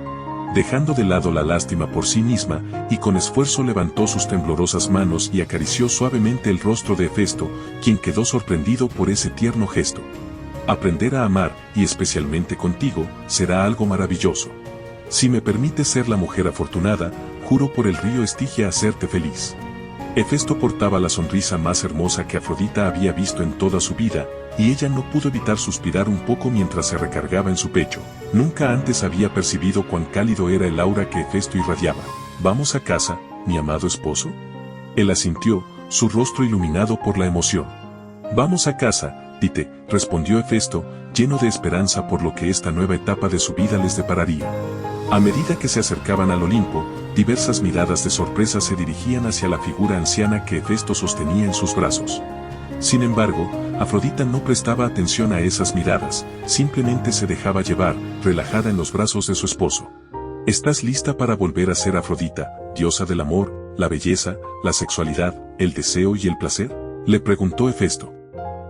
Dejando de lado la lástima por sí misma, y con esfuerzo levantó sus temblorosas manos y acarició suavemente el rostro de Hefesto, quien quedó sorprendido por ese tierno gesto. Aprender a amar, y especialmente contigo, será algo maravilloso. Si me permites ser la mujer afortunada, juro por el río Estigia hacerte feliz. Hefesto portaba la sonrisa más hermosa que Afrodita había visto en toda su vida, y ella no pudo evitar suspirar un poco mientras se recargaba en su pecho. Nunca antes había percibido cuán cálido era el aura que Hefesto irradiaba. ¿Vamos a casa, mi amado esposo? Él asintió, su rostro iluminado por la emoción. Vamos a casa, Tite, respondió Hefesto, lleno de esperanza por lo que esta nueva etapa de su vida les depararía. A medida que se acercaban al Olimpo, diversas miradas de sorpresa se dirigían hacia la figura anciana que Hefesto sostenía en sus brazos. Sin embargo, Afrodita no prestaba atención a esas miradas, simplemente se dejaba llevar, relajada en los brazos de su esposo. ¿Estás lista para volver a ser Afrodita, diosa del amor, la belleza, la sexualidad, el deseo y el placer? Le preguntó Hefesto.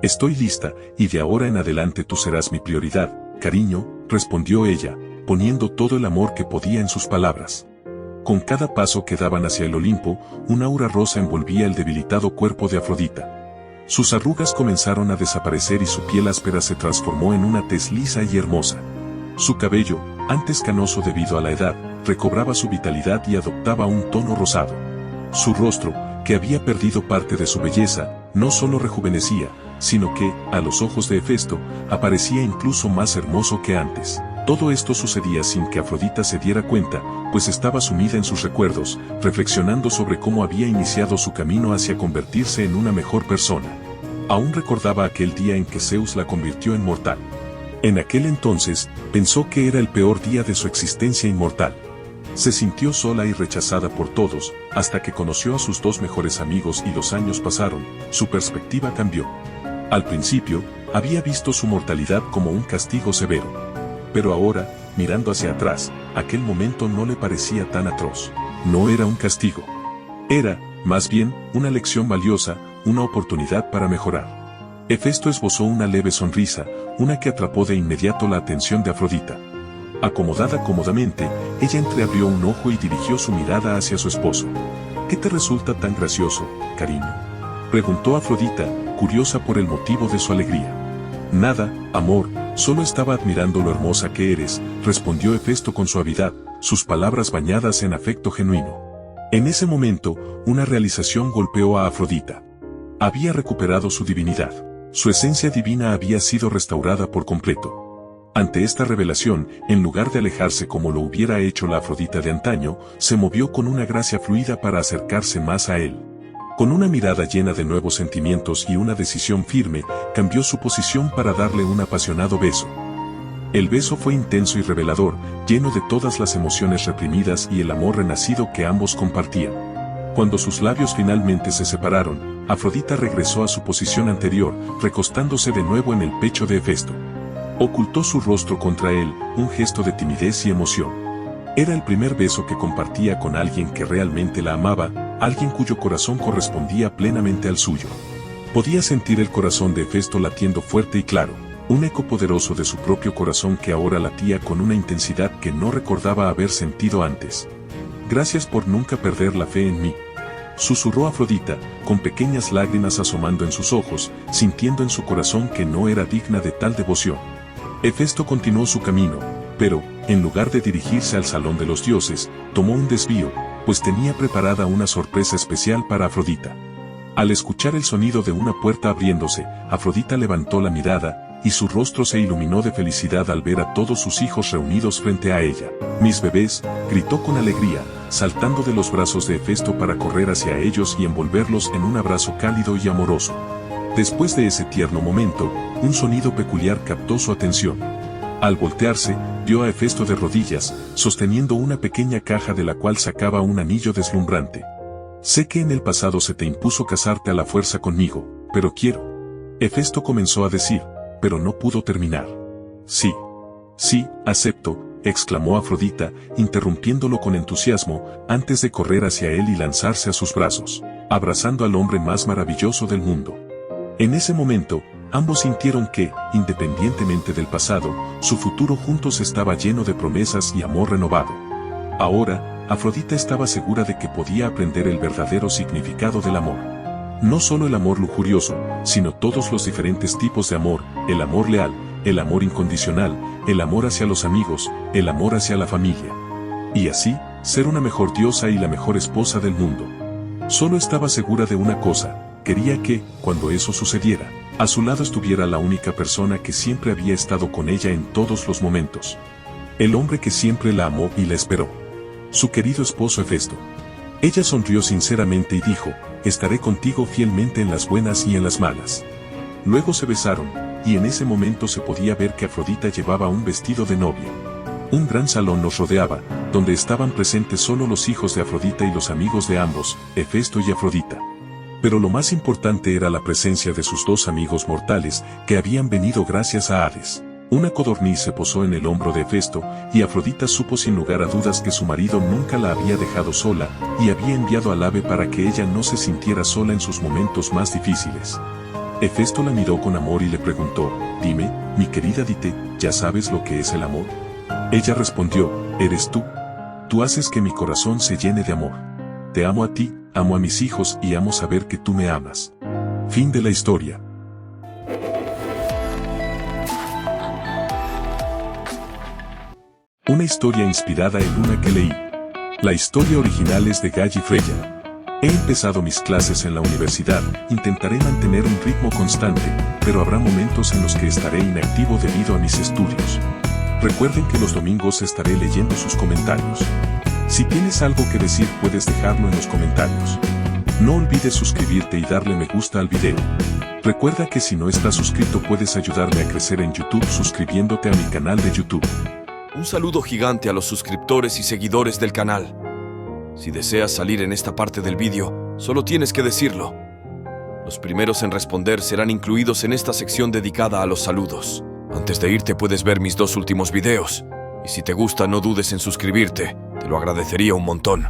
Estoy lista, y de ahora en adelante tú serás mi prioridad, cariño, respondió ella, poniendo todo el amor que podía en sus palabras. Con cada paso que daban hacia el Olimpo, un aura rosa envolvía el debilitado cuerpo de Afrodita. Sus arrugas comenzaron a desaparecer y su piel áspera se transformó en una tez lisa y hermosa. Su cabello, antes canoso debido a la edad, recobraba su vitalidad y adoptaba un tono rosado. Su rostro, que había perdido parte de su belleza, no solo rejuvenecía, sino que, a los ojos de Hefesto, aparecía incluso más hermoso que antes. Todo esto sucedía sin que Afrodita se diera cuenta, pues estaba sumida en sus recuerdos, reflexionando sobre cómo había iniciado su camino hacia convertirse en una mejor persona. Aún recordaba aquel día en que Zeus la convirtió en mortal. En aquel entonces, pensó que era el peor día de su existencia inmortal. Se sintió sola y rechazada por todos, hasta que conoció a sus dos mejores amigos y los años pasaron, su perspectiva cambió. Al principio, había visto su mortalidad como un castigo severo. Pero ahora, mirando hacia atrás, aquel momento no le parecía tan atroz. No era un castigo. Era, más bien, una lección valiosa, una oportunidad para mejorar. Hefesto esbozó una leve sonrisa, una que atrapó de inmediato la atención de Afrodita. Acomodada cómodamente, ella entreabrió un ojo y dirigió su mirada hacia su esposo. ¿Qué te resulta tan gracioso, cariño?, preguntó Afrodita, curiosa por el motivo de su alegría. Nada, amor, solo estaba admirando lo hermosa que eres, respondió Hefesto con suavidad, sus palabras bañadas en afecto genuino. En ese momento, una realización golpeó a Afrodita. Había recuperado su divinidad. Su esencia divina había sido restaurada por completo. Ante esta revelación, en lugar de alejarse como lo hubiera hecho la Afrodita de antaño, se movió con una gracia fluida para acercarse más a él. Con una mirada llena de nuevos sentimientos y una decisión firme, cambió su posición para darle un apasionado beso. El beso fue intenso y revelador, lleno de todas las emociones reprimidas y el amor renacido que ambos compartían. Cuando sus labios finalmente se separaron, Afrodita regresó a su posición anterior, recostándose de nuevo en el pecho de Hefesto. Ocultó su rostro contra él, un gesto de timidez y emoción. Era el primer beso que compartía con alguien que realmente la amaba, alguien cuyo corazón correspondía plenamente al suyo. Podía sentir el corazón de Hefesto latiendo fuerte y claro, un eco poderoso de su propio corazón que ahora latía con una intensidad que no recordaba haber sentido antes. Gracias por nunca perder la fe en mí, susurró Afrodita, con pequeñas lágrimas asomando en sus ojos, sintiendo en su corazón que no era digna de tal devoción. Hefesto continuó su camino, pero, en lugar de dirigirse al salón de los dioses, tomó un desvío, pues tenía preparada una sorpresa especial para Afrodita. Al escuchar el sonido de una puerta abriéndose, Afrodita levantó la mirada, y su rostro se iluminó de felicidad al ver a todos sus hijos reunidos frente a ella. «Mis bebés», gritó con alegría, saltando de los brazos de Hefesto para correr hacia ellos y envolverlos en un abrazo cálido y amoroso. Después de ese tierno momento, un sonido peculiar captó su atención. Al voltearse, vio a Hefesto de rodillas, sosteniendo una pequeña caja de la cual sacaba un anillo deslumbrante. «Sé que en el pasado se te impuso casarte a la fuerza conmigo, pero quiero». Hefesto comenzó a decir, pero no pudo terminar. «Sí. Sí, acepto», exclamó Afrodita, interrumpiéndolo con entusiasmo, antes de correr hacia él y lanzarse a sus brazos, abrazando al hombre más maravilloso del mundo. En ese momento, Ambos sintieron que, independientemente del pasado, su futuro juntos estaba lleno de promesas y amor renovado. Ahora, Afrodita estaba segura de que podía aprender el verdadero significado del amor. No solo el amor lujurioso, sino todos los diferentes tipos de amor, el amor leal, el amor incondicional, el amor hacia los amigos, el amor hacia la familia. Y así, ser una mejor diosa y la mejor esposa del mundo. Solo estaba segura de una cosa, quería que, cuando eso sucediera, a su lado estuviera la única persona que siempre había estado con ella en todos los momentos. El hombre que siempre la amó y la esperó. Su querido esposo Hefesto. Ella sonrió sinceramente y dijo, estaré contigo fielmente en las buenas y en las malas. Luego se besaron, y en ese momento se podía ver que Afrodita llevaba un vestido de novia. Un gran salón los rodeaba, donde estaban presentes solo los hijos de Afrodita y los amigos de ambos, Hefesto y Afrodita. Pero lo más importante era la presencia de sus dos amigos mortales, que habían venido gracias a Hades. Una codorniz se posó en el hombro de Hefesto, y Afrodita supo sin lugar a dudas que su marido nunca la había dejado sola, y había enviado al ave para que ella no se sintiera sola en sus momentos más difíciles. Hefesto la miró con amor y le preguntó, dime, mi querida Dite, ¿ya sabes lo que es el amor? Ella respondió, eres tú. Tú haces que mi corazón se llene de amor. Te amo a ti, amo a mis hijos y amo saber que tú me amas. Fin de la historia. Una historia inspirada en una que leí. La historia original es de Galli Freya. He empezado mis clases en la universidad, intentaré mantener un ritmo constante, pero habrá momentos en los que estaré inactivo debido a mis estudios. Recuerden que los domingos estaré leyendo sus comentarios. Si tienes algo que decir puedes dejarlo en los comentarios. No olvides suscribirte y darle me gusta al video. Recuerda que si no estás suscrito puedes ayudarme a crecer en YouTube suscribiéndote a mi canal de YouTube. Un saludo gigante a los suscriptores y seguidores del canal. Si deseas salir en esta parte del vídeo, solo tienes que decirlo. Los primeros en responder serán incluidos en esta sección dedicada a los saludos. Antes de irte puedes ver mis 2 últimos videos. Y si te gusta no dudes en suscribirte, te lo agradecería un montón.